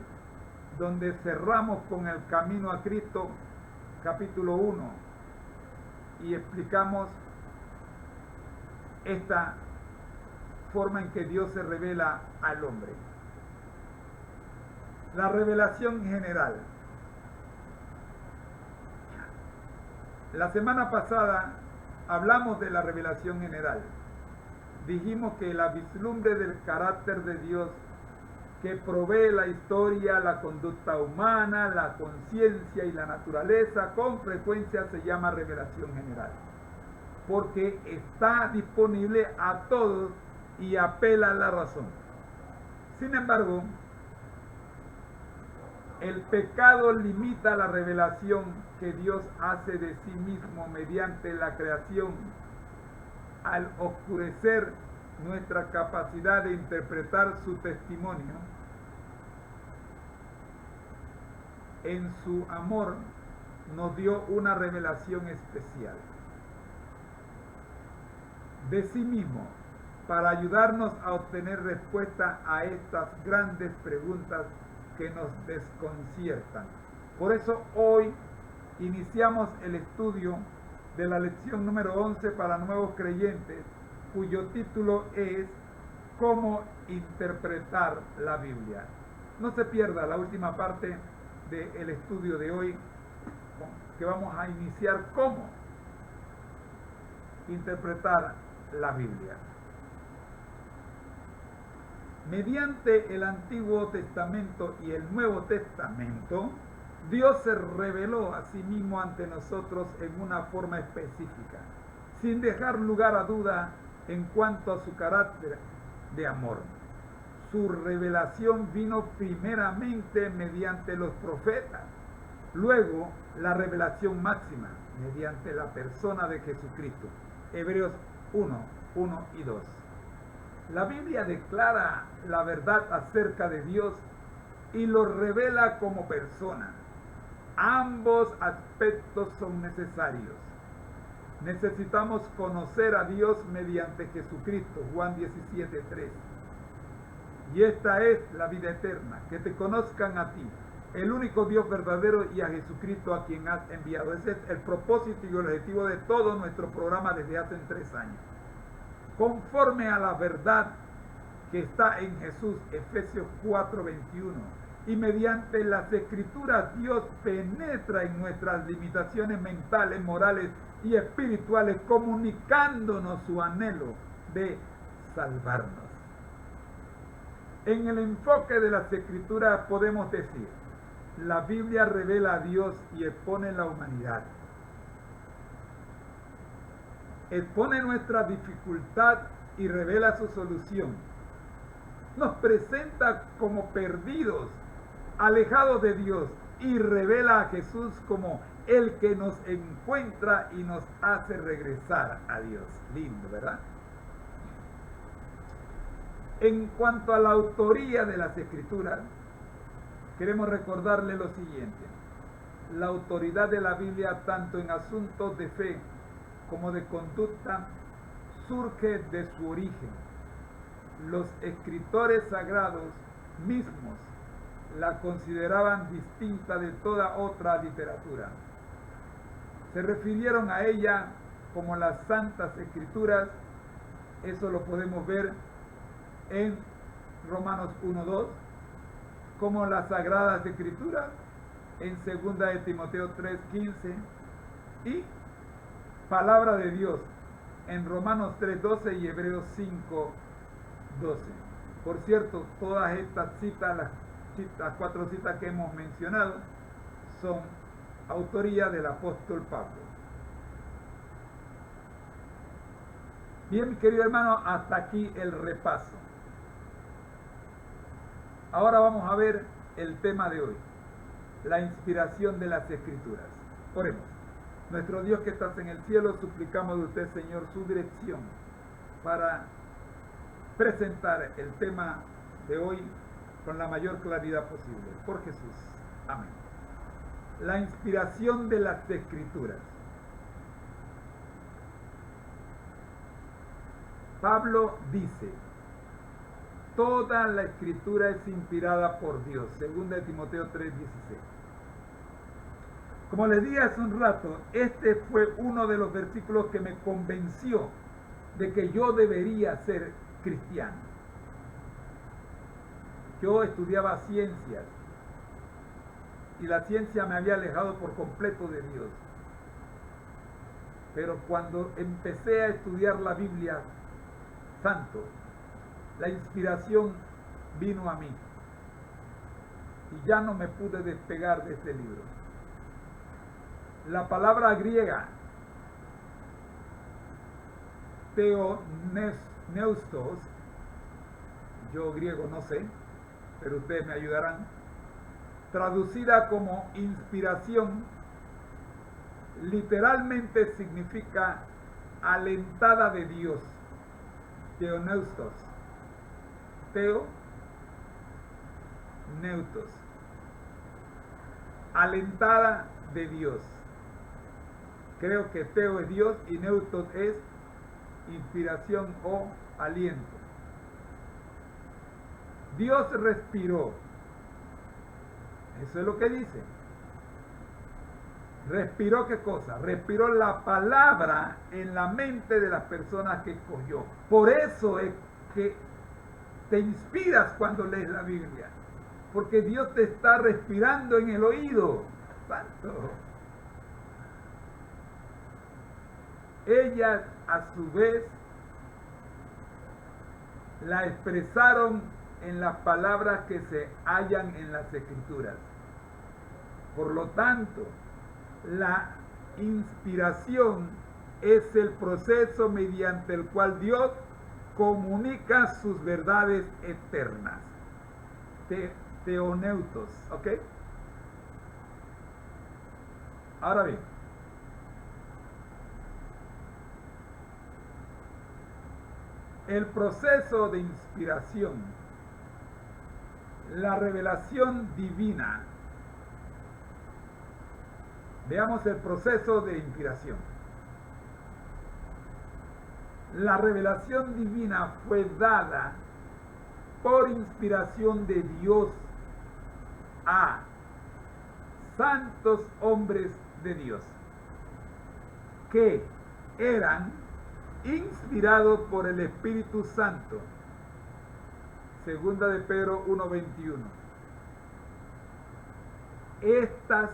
donde cerramos con el camino a Cristo, capítulo 1, y explicamos esta forma en que Dios se revela al hombre. La revelación general. La semana pasada hablamos de la revelación general. Dijimos que la vislumbre del carácter de Dios que provee la historia, la conducta humana, la conciencia y la naturaleza, con frecuencia se llama revelación general, porque está disponible a todos y apela a la razón. Sin embargo, el pecado limita la revelación que Dios hace de sí mismo mediante la creación, al oscurecer nuestra capacidad de interpretar su testimonio. En su amor nos dio una revelación especial de sí mismo para ayudarnos a obtener respuesta a estas grandes preguntas que nos desconciertan. Por eso hoy iniciamos el estudio de la lección número 11 para nuevos creyentes, cuyo título es ¿Cómo interpretar la Biblia? No se pierda la última parte del estudio de hoy, que vamos a iniciar cómo interpretar la Biblia. Mediante el Antiguo Testamento y el Nuevo Testamento, Dios se reveló a sí mismo ante nosotros en una forma específica, sin dejar lugar a duda en cuanto a su carácter de amor. Su revelación vino primeramente mediante los profetas, luego la revelación máxima mediante la persona de Jesucristo. Hebreos 1 y 2. La Biblia declara la verdad acerca de Dios y lo revela como persona. Ambos aspectos son necesarios. Necesitamos conocer a Dios mediante Jesucristo, Juan 17:3. Y esta es la vida eterna, que te conozcan a ti, el único Dios verdadero, y a Jesucristo a quien has enviado. Ese es el propósito y el objetivo de todo nuestro programa desde hace 3 años. Conforme a la verdad que está en Jesús, Efesios 4:21, y mediante las Escrituras Dios penetra en nuestras limitaciones mentales, morales y espirituales, comunicándonos su anhelo de salvarnos. En el enfoque de las Escrituras podemos decir: la Biblia revela a Dios y expone la humanidad. Expone nuestra dificultad y revela su solución. Nos presenta como perdidos, alejados de Dios, y revela a Jesús como el que nos encuentra y nos hace regresar a Dios. Lindo, ¿verdad? En cuanto a la autoría de las Escrituras, queremos recordarle lo siguiente: la autoridad de la Biblia, tanto en asuntos de fe como de conducta, surge de su origen. Los escritores sagrados mismos la consideraban distinta de toda otra literatura. Se refirieron a ella como las Santas Escrituras. Eso lo podemos ver en Romanos 1:2, como las Sagradas Escrituras en 2 de Timoteo 3:15 y Palabra de Dios en Romanos 3:12 y Hebreos 5:12. Por cierto, todas estas citas, las 4 citas que hemos mencionado, son autoría del apóstol Pablo. Bien, mi querido hermano, hasta aquí el repaso. Ahora vamos a ver el tema de hoy: la inspiración de las Escrituras. Oremos. Nuestro Dios que estás en el cielo, suplicamos de usted, Señor, su dirección para presentar el tema de hoy con la mayor claridad posible. Por Jesús. Amén. La inspiración de las Escrituras. Pablo dice: toda la Escritura es inspirada por Dios. 2 de Timoteo 3:16. Como les dije hace un rato, este fue uno de los versículos que me convenció de que yo debería ser cristiano. Yo estudiaba ciencias y la ciencia me había alejado por completo de Dios. Pero cuando empecé a estudiar la Biblia Santo, la inspiración vino a mí y ya no me pude despegar de este libro. La palabra griega theopneustos, yo griego no sé, pero ustedes me ayudarán, traducida como inspiración, literalmente significa alentada de Dios. Theopneustos. Theopneustos. Alentada de Dios. Creo que Teo es Dios y Neutos es inspiración o aliento. Dios respiró. Eso es lo que dice. ¿Respiró qué cosa? Respiró la palabra en la mente de las personas que escogió. Por eso es que te inspiras cuando lees la Biblia. Porque Dios te está respirando en el oído. Santo. Ellas a su vez la expresaron en las palabras que se hallan en las Escrituras. Por lo tanto, la inspiración es el proceso mediante el cual Dios comunica sus verdades eternas. Teoneutos, ¿ok? Ahora bien, el proceso de inspiración, la revelación divina. Veamos el proceso de inspiración. La revelación divina fue dada por inspiración de Dios a santos hombres de Dios que eran inspirados por el Espíritu Santo. Segunda de Pedro 1:21. Estas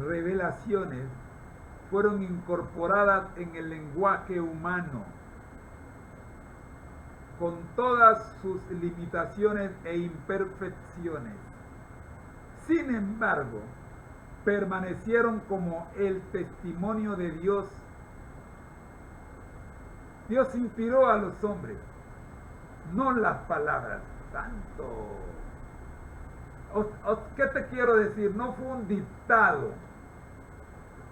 revelaciones fueron incorporadas en el lenguaje humano, con todas sus limitaciones e imperfecciones. Sin embargo, permanecieron como el testimonio de Dios. Dios inspiró a los hombres, no las palabras. Santo. ¿Qué te quiero decir? No fue un dictado.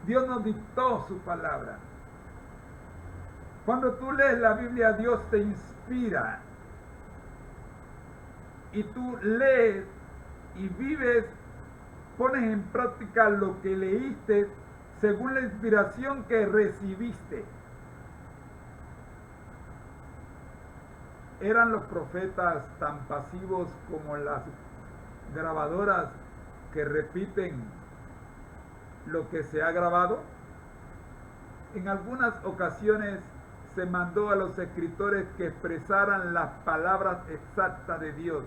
Dios nos dictó su palabra. Cuando tú lees la Biblia, Dios te inspira. Y tú lees y vives, pones en práctica lo que leíste según la inspiración que recibiste. ¿Eran los profetas tan pasivos como las grabadoras que repiten lo que se ha grabado? En algunas ocasiones se mandó a los escritores que expresaran las palabras exactas de Dios,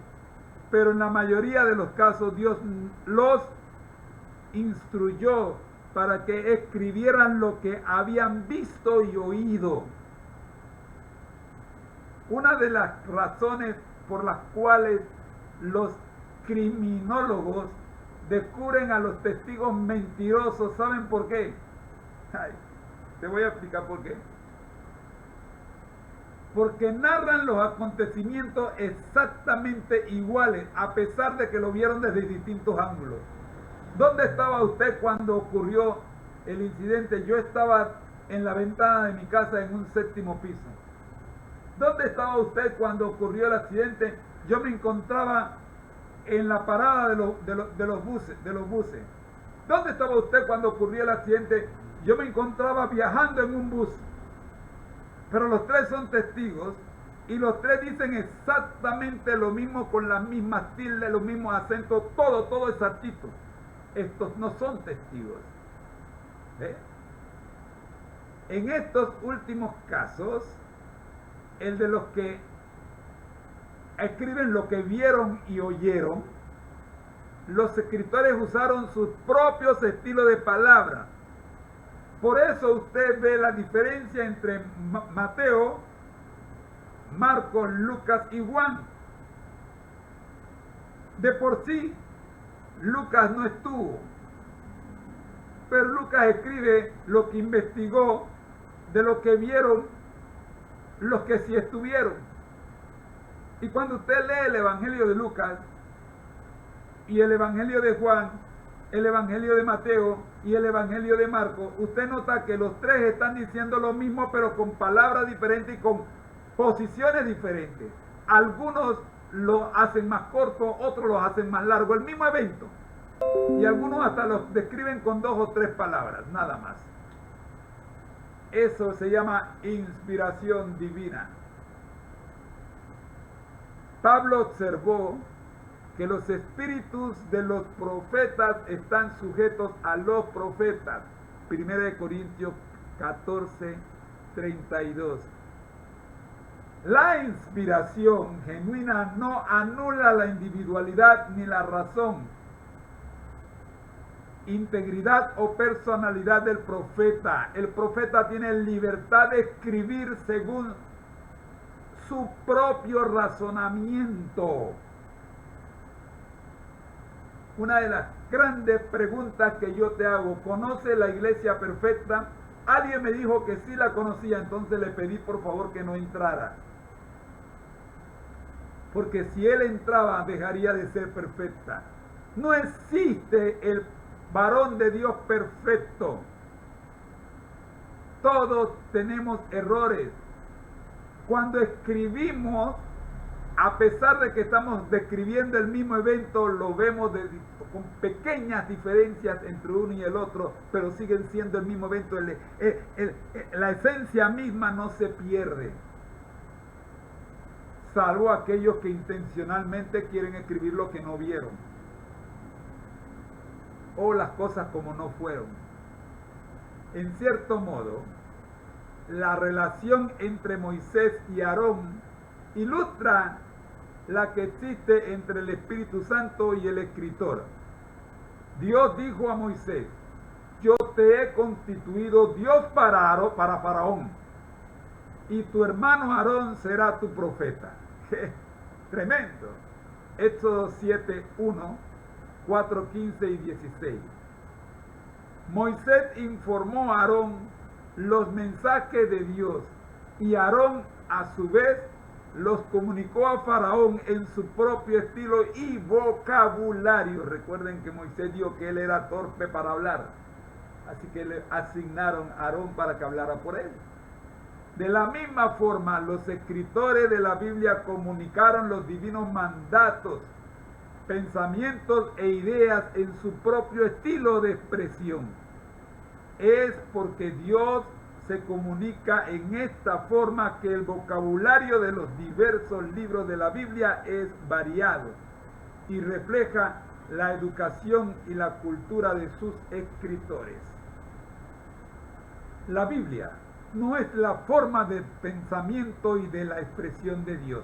pero en la mayoría de los casos Dios los instruyó para que escribieran lo que habían visto y oído. Una de las razones por las cuales los criminólogos descubren a los testigos mentirosos, ¿saben por qué? Ay, te voy a explicar por qué. Porque narran los acontecimientos exactamente iguales, a pesar de que lo vieron desde distintos ángulos. ¿Dónde estaba usted cuando ocurrió el incidente? Yo estaba en la ventana de mi casa en un 7º piso. ¿Dónde estaba usted cuando ocurrió el accidente? Yo me encontraba en la parada de los buses. ¿Dónde estaba usted cuando ocurrió el accidente? Yo me encontraba viajando en un bus. Pero los tres son testigos y los tres dicen exactamente lo mismo, con las mismas tildes, los mismos acentos, todo exactito. Estos no son testigos. ¿Ve? En estos últimos casos, el de los que escriben lo que vieron y oyeron, los escritores usaron sus propios estilos de palabra. Por eso usted ve la diferencia entre Mateo, Marcos, Lucas y Juan. De por sí, Lucas no estuvo, pero Lucas escribe lo que investigó de lo que vieron los que sí estuvieron. Y cuando usted lee el Evangelio de Lucas y el Evangelio de Juan, el Evangelio de Mateo y el Evangelio de Marcos, usted nota que los tres están diciendo lo mismo, pero con palabras diferentes y con posiciones diferentes. Algunos lo hacen más corto, otros lo hacen más largo, el mismo evento, Y algunos hasta los describen con 2 o 3 palabras, nada más. Eso se llama inspiración divina. Pablo observó que los espíritus de los profetas están sujetos a los profetas. 1 Corintios 14, 32. La inspiración genuina no anula la individualidad ni la razón, integridad o personalidad del profeta. El profeta tiene libertad de escribir según su propio razonamiento. Una de las grandes preguntas que yo te hago: ¿conoce la iglesia perfecta? Alguien me dijo que sí la conocía, entonces le pedí por favor que no entrara. Porque si él entraba, dejaría de ser perfecta. No existe el varón de Dios perfecto. Todos tenemos errores. Cuando escribimos, a pesar de que estamos describiendo el mismo evento, lo vemos con pequeñas diferencias entre uno y el otro, pero siguen siendo el mismo evento. La esencia misma no se pierde, salvo aquellos que intencionalmente quieren escribir lo que no vieron, o las cosas como no fueron. En cierto modo, la relación entre Moisés y Aarón ilustra la que existe entre el Espíritu Santo y el escritor. Dios dijo a Moisés: yo te he constituido Dios para Faraón, y tu hermano Aarón será tu profeta. Tremendo. Éxodo 7, 1, 4, 15 y 16. Moisés informó a Aarón los mensajes de Dios, y Aarón a su vez los comunicó a Faraón en su propio estilo y vocabulario. Recuerden que Moisés dijo que él era torpe para hablar, así que le asignaron a Aarón para que hablara por él. De la misma forma, los escritores de la Biblia comunicaron los divinos mandatos, pensamientos e ideas en su propio estilo de expresión. Es porque Dios se comunica en esta forma que el vocabulario de los diversos libros de la Biblia es variado y refleja la educación y la cultura de sus escritores. La Biblia no es la forma de pensamiento y de la expresión de Dios.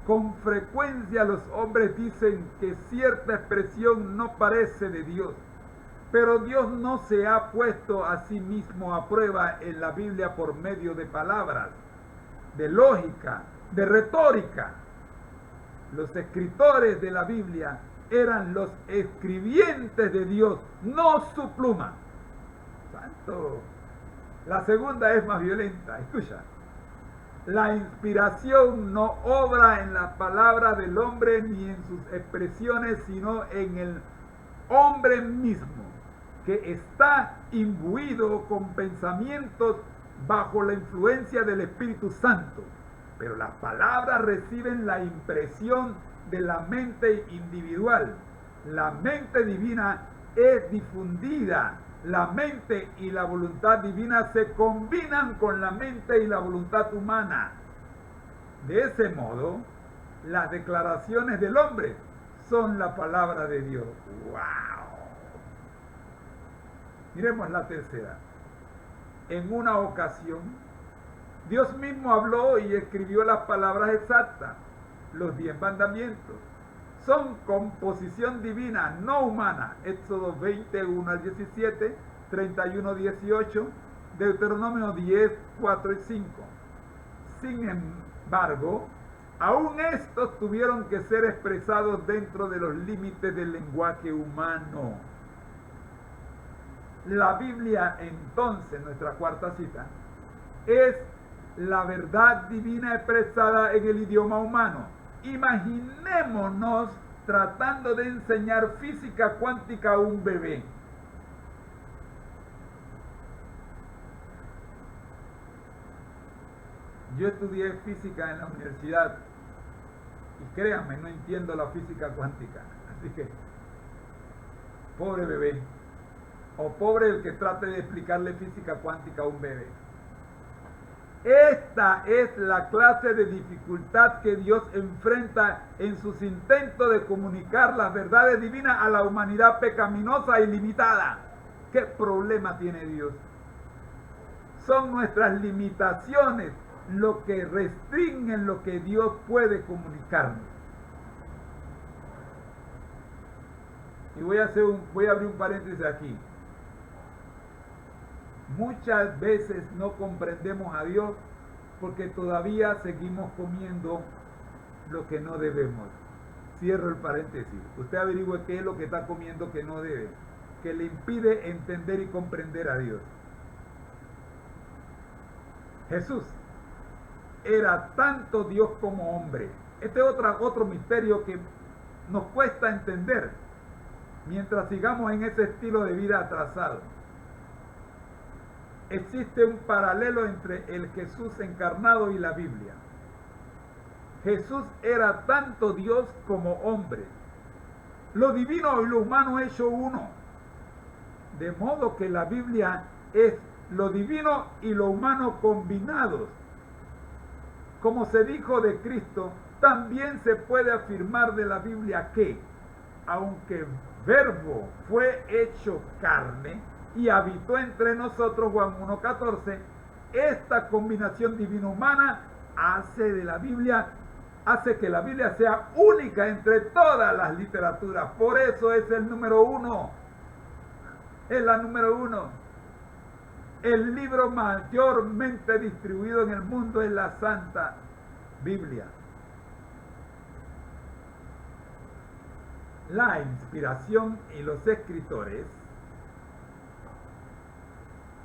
Con frecuencia los hombres dicen que cierta expresión no parece de Dios, pero Dios no se ha puesto a sí mismo a prueba en la Biblia por medio de palabras, de lógica, de retórica. Los escritores de la Biblia eran los escribientes de Dios, no su pluma. Santo. La segunda es más violenta. Escucha. La inspiración no obra en la palabra del hombre ni en sus expresiones, sino en el hombre mismo, que está imbuido con pensamientos bajo la influencia del Espíritu Santo. Pero las palabras reciben la impresión de la mente individual. La mente divina es difundida. La mente y la voluntad divina se combinan con la mente y la voluntad humana. De ese modo, las declaraciones del hombre son la palabra de Dios. ¡Wow! Miremos la tercera. En una ocasión, Dios mismo habló y escribió las palabras exactas, los 10 mandamientos. Son composición divina, no humana. Éxodo 20, 1 al 17, 31, 18, Deuteronomio 10, 4 y 5. Sin embargo, aún estos tuvieron que ser expresados dentro de los límites del lenguaje humano. La Biblia, entonces, nuestra cuarta cita, es la verdad divina expresada en el idioma humano. Imaginémonos tratando de enseñar física cuántica a un bebé. Yo estudié física en la universidad y créanme, no entiendo la física cuántica. Así que Pobre bebé. O pobre el que trate de explicarle física cuántica a un bebé. Esta es la clase de dificultad que Dios enfrenta en sus intentos de comunicar las verdades divinas a la humanidad pecaminosa y limitada. ¿Qué problema tiene Dios? Son nuestras limitaciones lo que restringen lo que Dios puede comunicarnos. Y voy a abrir un paréntesis aquí. Muchas veces no comprendemos a Dios porque todavía seguimos comiendo lo que no debemos. Cierro el paréntesis. Usted averigüe qué es lo que está comiendo que no debe, que le impide entender y comprender a Dios. Jesús era tanto Dios como hombre. Este es otro misterio que nos cuesta entender mientras sigamos en ese estilo de vida atrasado. Existe un paralelo entre el Jesús encarnado y la Biblia. Jesús era tanto Dios como hombre, lo divino y lo humano hecho uno, de modo que la Biblia es lo divino y lo humano combinados. Como se dijo de Cristo, también se puede afirmar de la Biblia que, aunque Verbo fue hecho carne y habitó entre nosotros, Juan 1:14, esta combinación divino-humana hace que la Biblia sea única entre todas las literaturas. Por eso es el número uno. Es la número uno. El libro mayormente distribuido en el mundo es la Santa Biblia. La inspiración y los escritores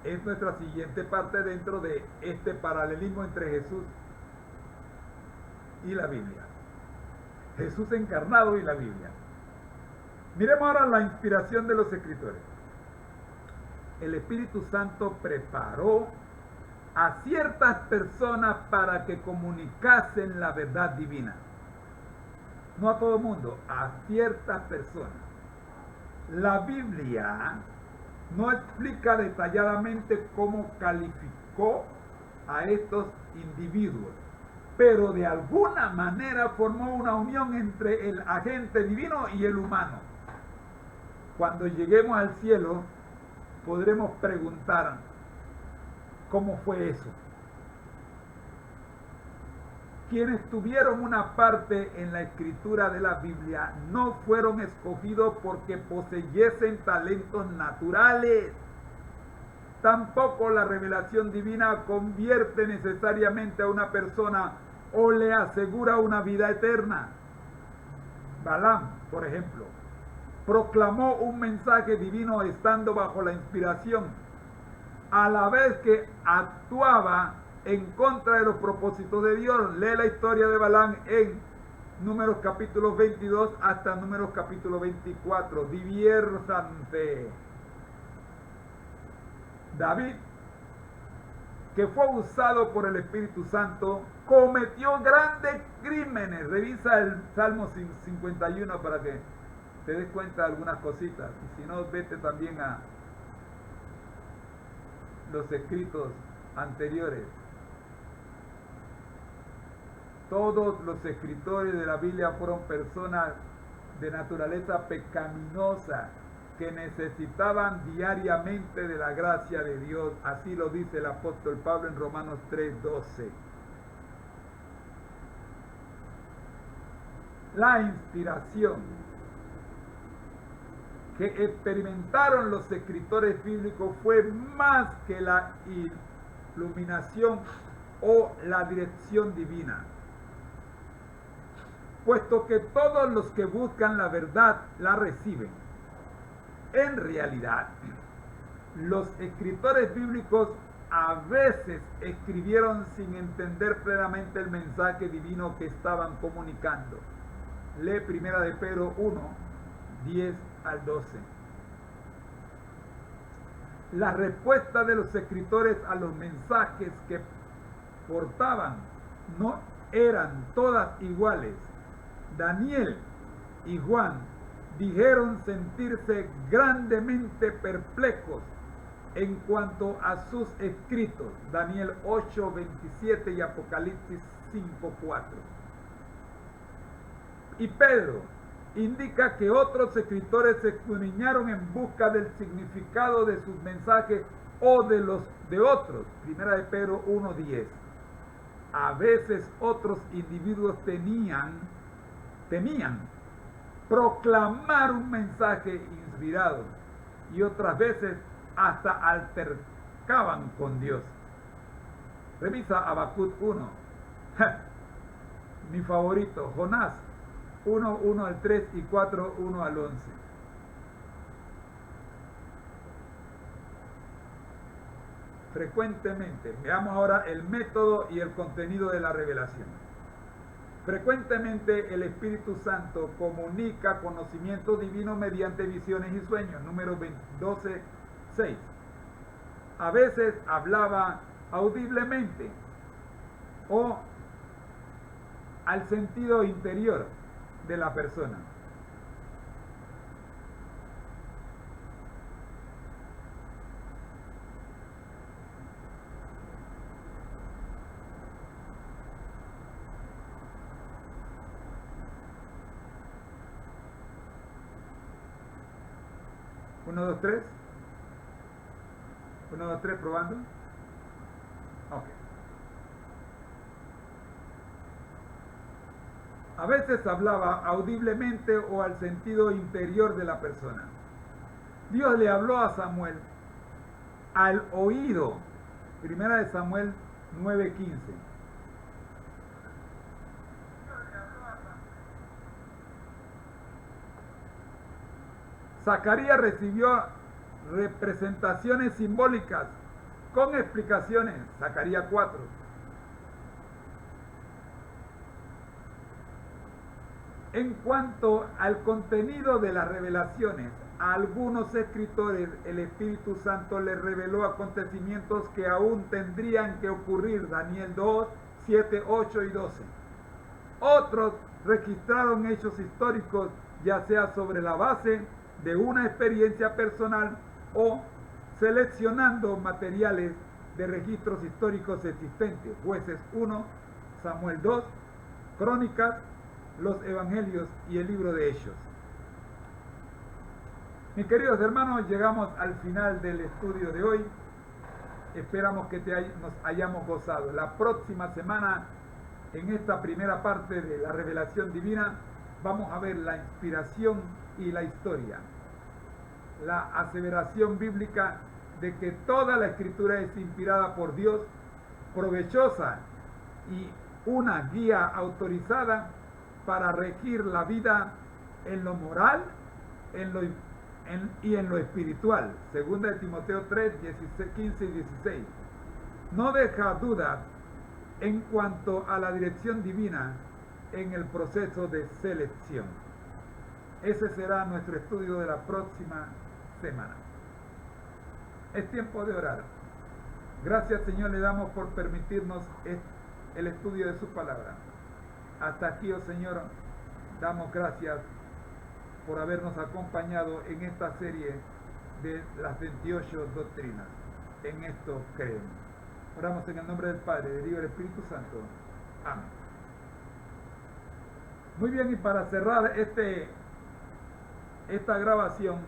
es nuestra siguiente parte dentro de este paralelismo entre Jesús y la Biblia. Jesús encarnado y la Biblia. Miremos ahora la inspiración de los escritores. El Espíritu Santo preparó a ciertas personas para que comunicasen la verdad divina. No a todo el mundo, a ciertas personas. La Biblia no explica detalladamente cómo calificó a estos individuos, pero de alguna manera formó una unión entre el agente divino y el humano. Cuando lleguemos al cielo, podremos preguntar cómo fue eso. Quienes tuvieron una parte en la escritura de la Biblia no fueron escogidos porque poseyesen talentos naturales. Tampoco la revelación divina convierte necesariamente a una persona o le asegura una vida eterna. Balaam, por ejemplo, proclamó un mensaje divino estando bajo la inspiración, a la vez que actuaba en contra de los propósitos de Dios. Lee la historia de Balaam en Números capítulo 22 hasta Números capítulo 24. Diviértanse. David, que fue usado por el Espíritu Santo, cometió grandes crímenes. Revisa el Salmo 51 para que te des cuenta de algunas cositas. Y si no, vete también a los escritos anteriores. Todos los escritores de la Biblia fueron personas de naturaleza pecaminosa que necesitaban diariamente de la gracia de Dios. Así lo dice el apóstol Pablo en Romanos 3:12. La inspiración que experimentaron los escritores bíblicos fue más que la iluminación o la dirección divina, puesto que todos los que buscan la verdad la reciben. En realidad, los escritores bíblicos a veces escribieron sin entender plenamente el mensaje divino que estaban comunicando. Lee 1 de Pedro 1, 10 al 12. La respuesta de los escritores a los mensajes que portaban no eran todas iguales. Daniel y Juan dijeron sentirse grandemente perplejos en cuanto a sus escritos, Daniel 8:27 y Apocalipsis 5:4. Y Pedro indica que otros escritores se escudriñaron en busca del significado de sus mensajes o de los de otros, primera de Pedro 1:10. A veces otros individuos temían proclamar un mensaje inspirado y otras veces hasta altercaban con Dios. Revisa Habacuc 1. Mi favorito, Jonás 1:1 al 3 y 4:1 al 11. Frecuentemente, veamos ahora el método y el contenido de la revelación. Frecuentemente el Espíritu Santo comunica conocimiento divino mediante visiones y sueños, número 12:6. A veces hablaba audiblemente o al sentido interior de la persona. Uno, dos, tres. 1, 2, 3, probando. Ok. A veces hablaba audiblemente o al sentido interior de la persona. Dios le habló a Samuel al oído. Primera de Samuel 9:15. Zacarías recibió representaciones simbólicas con explicaciones, Zacarías 4. En cuanto al contenido de las revelaciones, a algunos escritores el Espíritu Santo les reveló acontecimientos que aún tendrían que ocurrir, Daniel 2, 7, 8 y 12. Otros registraron hechos históricos, ya sea sobre la base de una experiencia personal o seleccionando materiales de registros históricos existentes, Jueces 1, Samuel 2, Crónicas, los Evangelios y el libro de Hechos. Mis queridos hermanos, llegamos al final del estudio de hoy. Esperamos que nos hayamos gozado. La próxima semana, en esta primera parte de la revelación divina, vamos a ver la inspiración y la historia. La aseveración bíblica de que toda la escritura es inspirada por Dios, provechosa y una guía autorizada para regir la vida en lo moral y en lo espiritual. Segunda de Timoteo 3, 15 y 16. No deja duda en cuanto a la dirección divina en el proceso de selección. Ese será nuestro estudio de la próxima semana. Es tiempo de orar. Gracias, Señor, le damos por permitirnos el estudio de su palabra. Hasta aquí, oh Señor, damos gracias por habernos acompañado en esta serie de las 28 doctrinas. En esto creemos. Oramos en el nombre del Padre, del Hijo y del Espíritu Santo. Amén. Muy bien, y para cerrar esta grabación,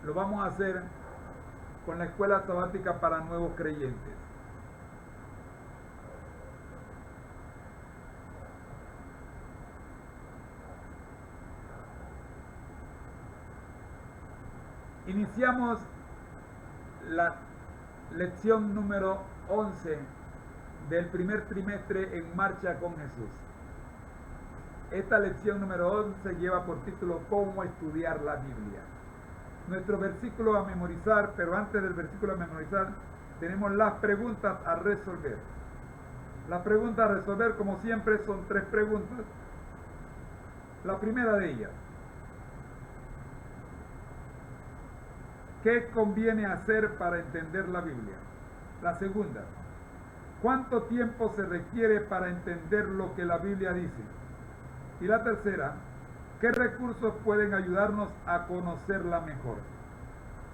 lo vamos a hacer con la escuela sabática para nuevos creyentes. Iniciamos la lección número 11 del primer trimestre en Marcha con Jesús. Esta lección número 11 lleva por título ¿Cómo estudiar la Biblia? Nuestro versículo a memorizar, pero antes del versículo a memorizar, tenemos las preguntas a resolver. Las preguntas a resolver, como siempre, son 3 preguntas. La primera de ellas: ¿qué conviene hacer para entender la Biblia? La segunda: ¿cuánto tiempo se requiere para entender lo que la Biblia dice? Y la tercera: ¿Qué recursos pueden ayudarnos a conocerla mejor?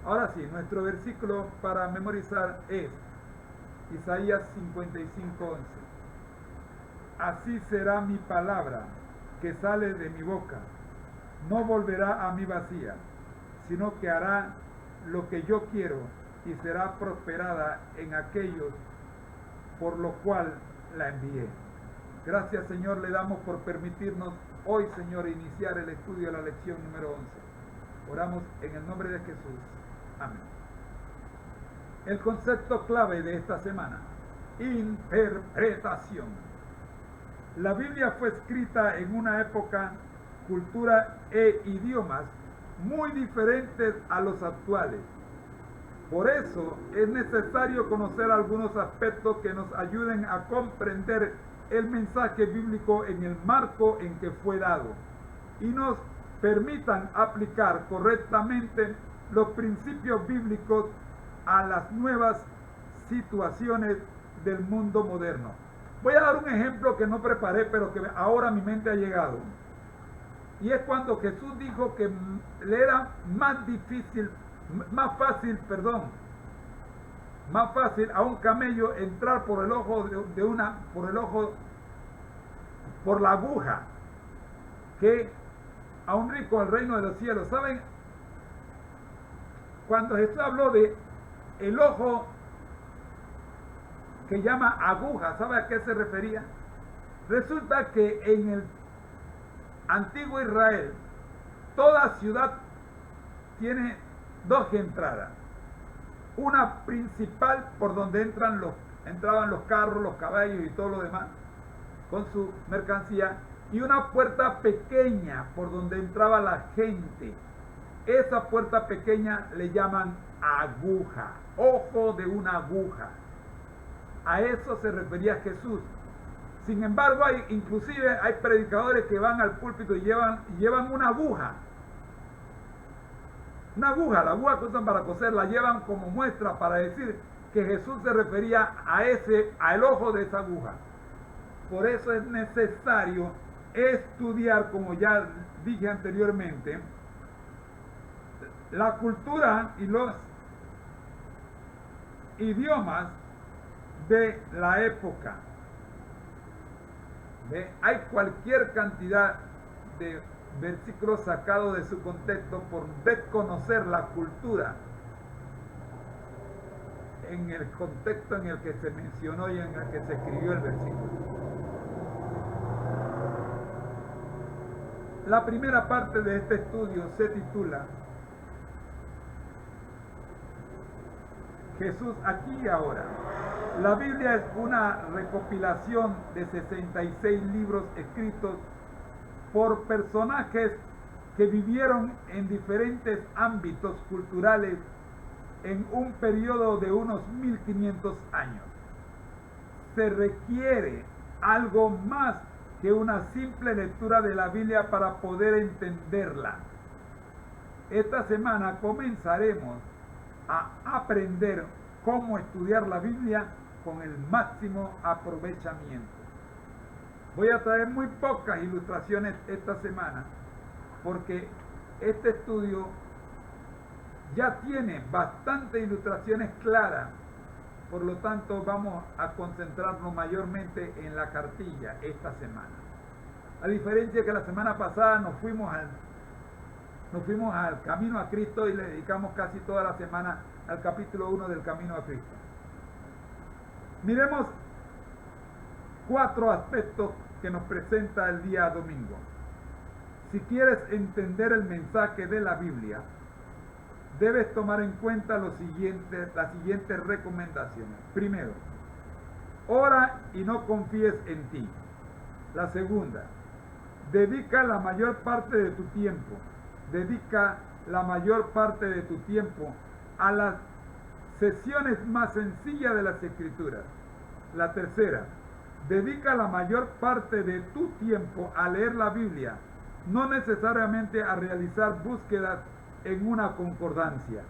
Ahora sí, nuestro versículo para memorizar es Isaías 55:11. Así será mi palabra que sale de mi boca. No volverá a mí vacía, sino que hará lo que yo quiero y será prosperada en aquellos por lo cual la envié. Gracias, Señor, le damos por permitirnos hoy, Señor, iniciar el estudio de la lección número 11. Oramos en el nombre de Jesús. Amén. El concepto clave de esta semana: interpretación. La Biblia fue escrita en una época, cultura e idiomas muy diferentes a los actuales. Por eso es necesario conocer algunos aspectos que nos ayuden a comprender el mensaje bíblico en el marco en que fue dado y nos permitan aplicar correctamente los principios bíblicos a las nuevas situaciones del mundo moderno. Voy a dar un ejemplo que no preparé, pero que ahora a mi mente ha llegado. Y es cuando Jesús dijo que le era más fácil a un camello entrar por la aguja, que a un rico al reino de los cielos. ¿Saben? Cuando Jesús habló de el ojo que llama aguja, ¿sabe a qué se refería? Resulta que en el antiguo Israel, toda ciudad tiene dos entradas. Una principal por donde entraban los carros, los caballos y todo lo demás con su mercancía, y una puerta pequeña por donde entraba la gente. Esa puerta pequeña le llaman aguja, ojo de una aguja. A eso se refería Jesús. Sin embargo, inclusive hay predicadores que van al púlpito y llevan una aguja. Una aguja, la aguja que usan para coser, la llevan como muestra para decir que Jesús se refería al ojo de esa aguja. Por eso es necesario estudiar, como ya dije anteriormente, la cultura y los idiomas de la época. Hay cualquier cantidad de versículos sacados de su contexto por desconocer la cultura en el contexto en el que se mencionó y en el que se escribió el versículo. La primera parte de este estudio se titula Jesús aquí y ahora. La Biblia es una recopilación de 66 libros escritos por personajes que vivieron en diferentes ámbitos culturales en un periodo de unos 1500 años. Se requiere algo más que una simple lectura de la Biblia para poder entenderla. Esta semana comenzaremos a aprender cómo estudiar la Biblia con el máximo aprovechamiento. Voy a traer muy pocas ilustraciones esta semana porque este estudio ya tiene bastantes ilustraciones claras. Por lo tanto, vamos a concentrarnos mayormente en la cartilla esta semana. A diferencia que la semana pasada nos fuimos al Camino a Cristo y le dedicamos casi toda la semana al capítulo 1 del Camino a Cristo. Miremos 4 aspectos que nos presenta el día domingo. Si quieres entender el mensaje de la Biblia, debes tomar en cuenta las siguientes recomendaciones. Primero, ora y no confíes en ti. La segunda, dedica la mayor parte de tu tiempo a las sesiones más sencillas de las Escrituras. La tercera, dedica la mayor parte de tu tiempo a leer la Biblia, no necesariamente a realizar búsquedas en una concordancia.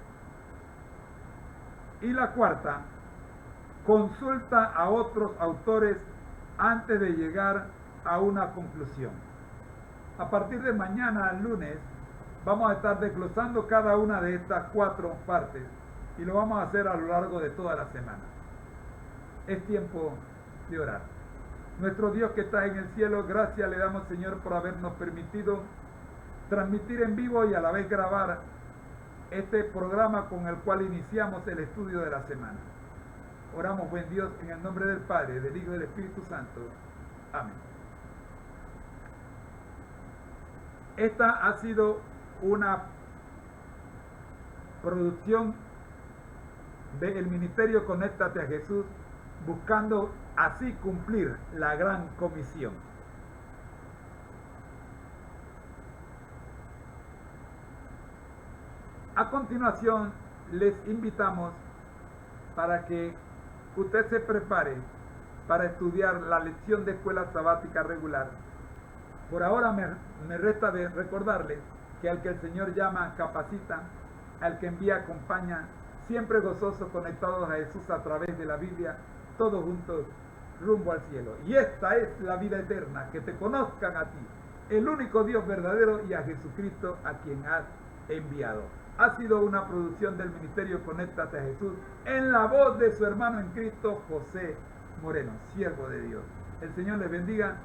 Y la cuarta, consulta a otros autores antes de llegar a una conclusión. A partir de mañana, lunes, vamos a estar desglosando cada una de estas 4 partes y lo vamos a hacer a lo largo de toda la semana. Es tiempo de orar. Nuestro Dios que está en el cielo, gracias le damos, Señor, por habernos permitido transmitir en vivo y a la vez grabar este programa con el cual iniciamos el estudio de la semana. Oramos, buen Dios, en el nombre del Padre, del Hijo y del Espíritu Santo. Amén. Esta ha sido una producción del Ministerio Conéctate a Jesús, buscando así cumplir la gran comisión. A continuación, les invitamos para que usted se prepare para estudiar la lección de escuela sabática regular. Por ahora me resta de recordarles que al que el Señor llama, capacita, al que envía, acompaña, siempre gozosos, conectados a Jesús a través de la Biblia, todos juntos, rumbo al cielo. Y esta es la vida eterna, que te conozcan a ti, el único Dios verdadero, y a Jesucristo a quien has enviado. Ha sido una producción del Ministerio Conéctate a Jesús, en la voz de su hermano en Cristo, José Moreno, siervo de Dios. El Señor les bendiga.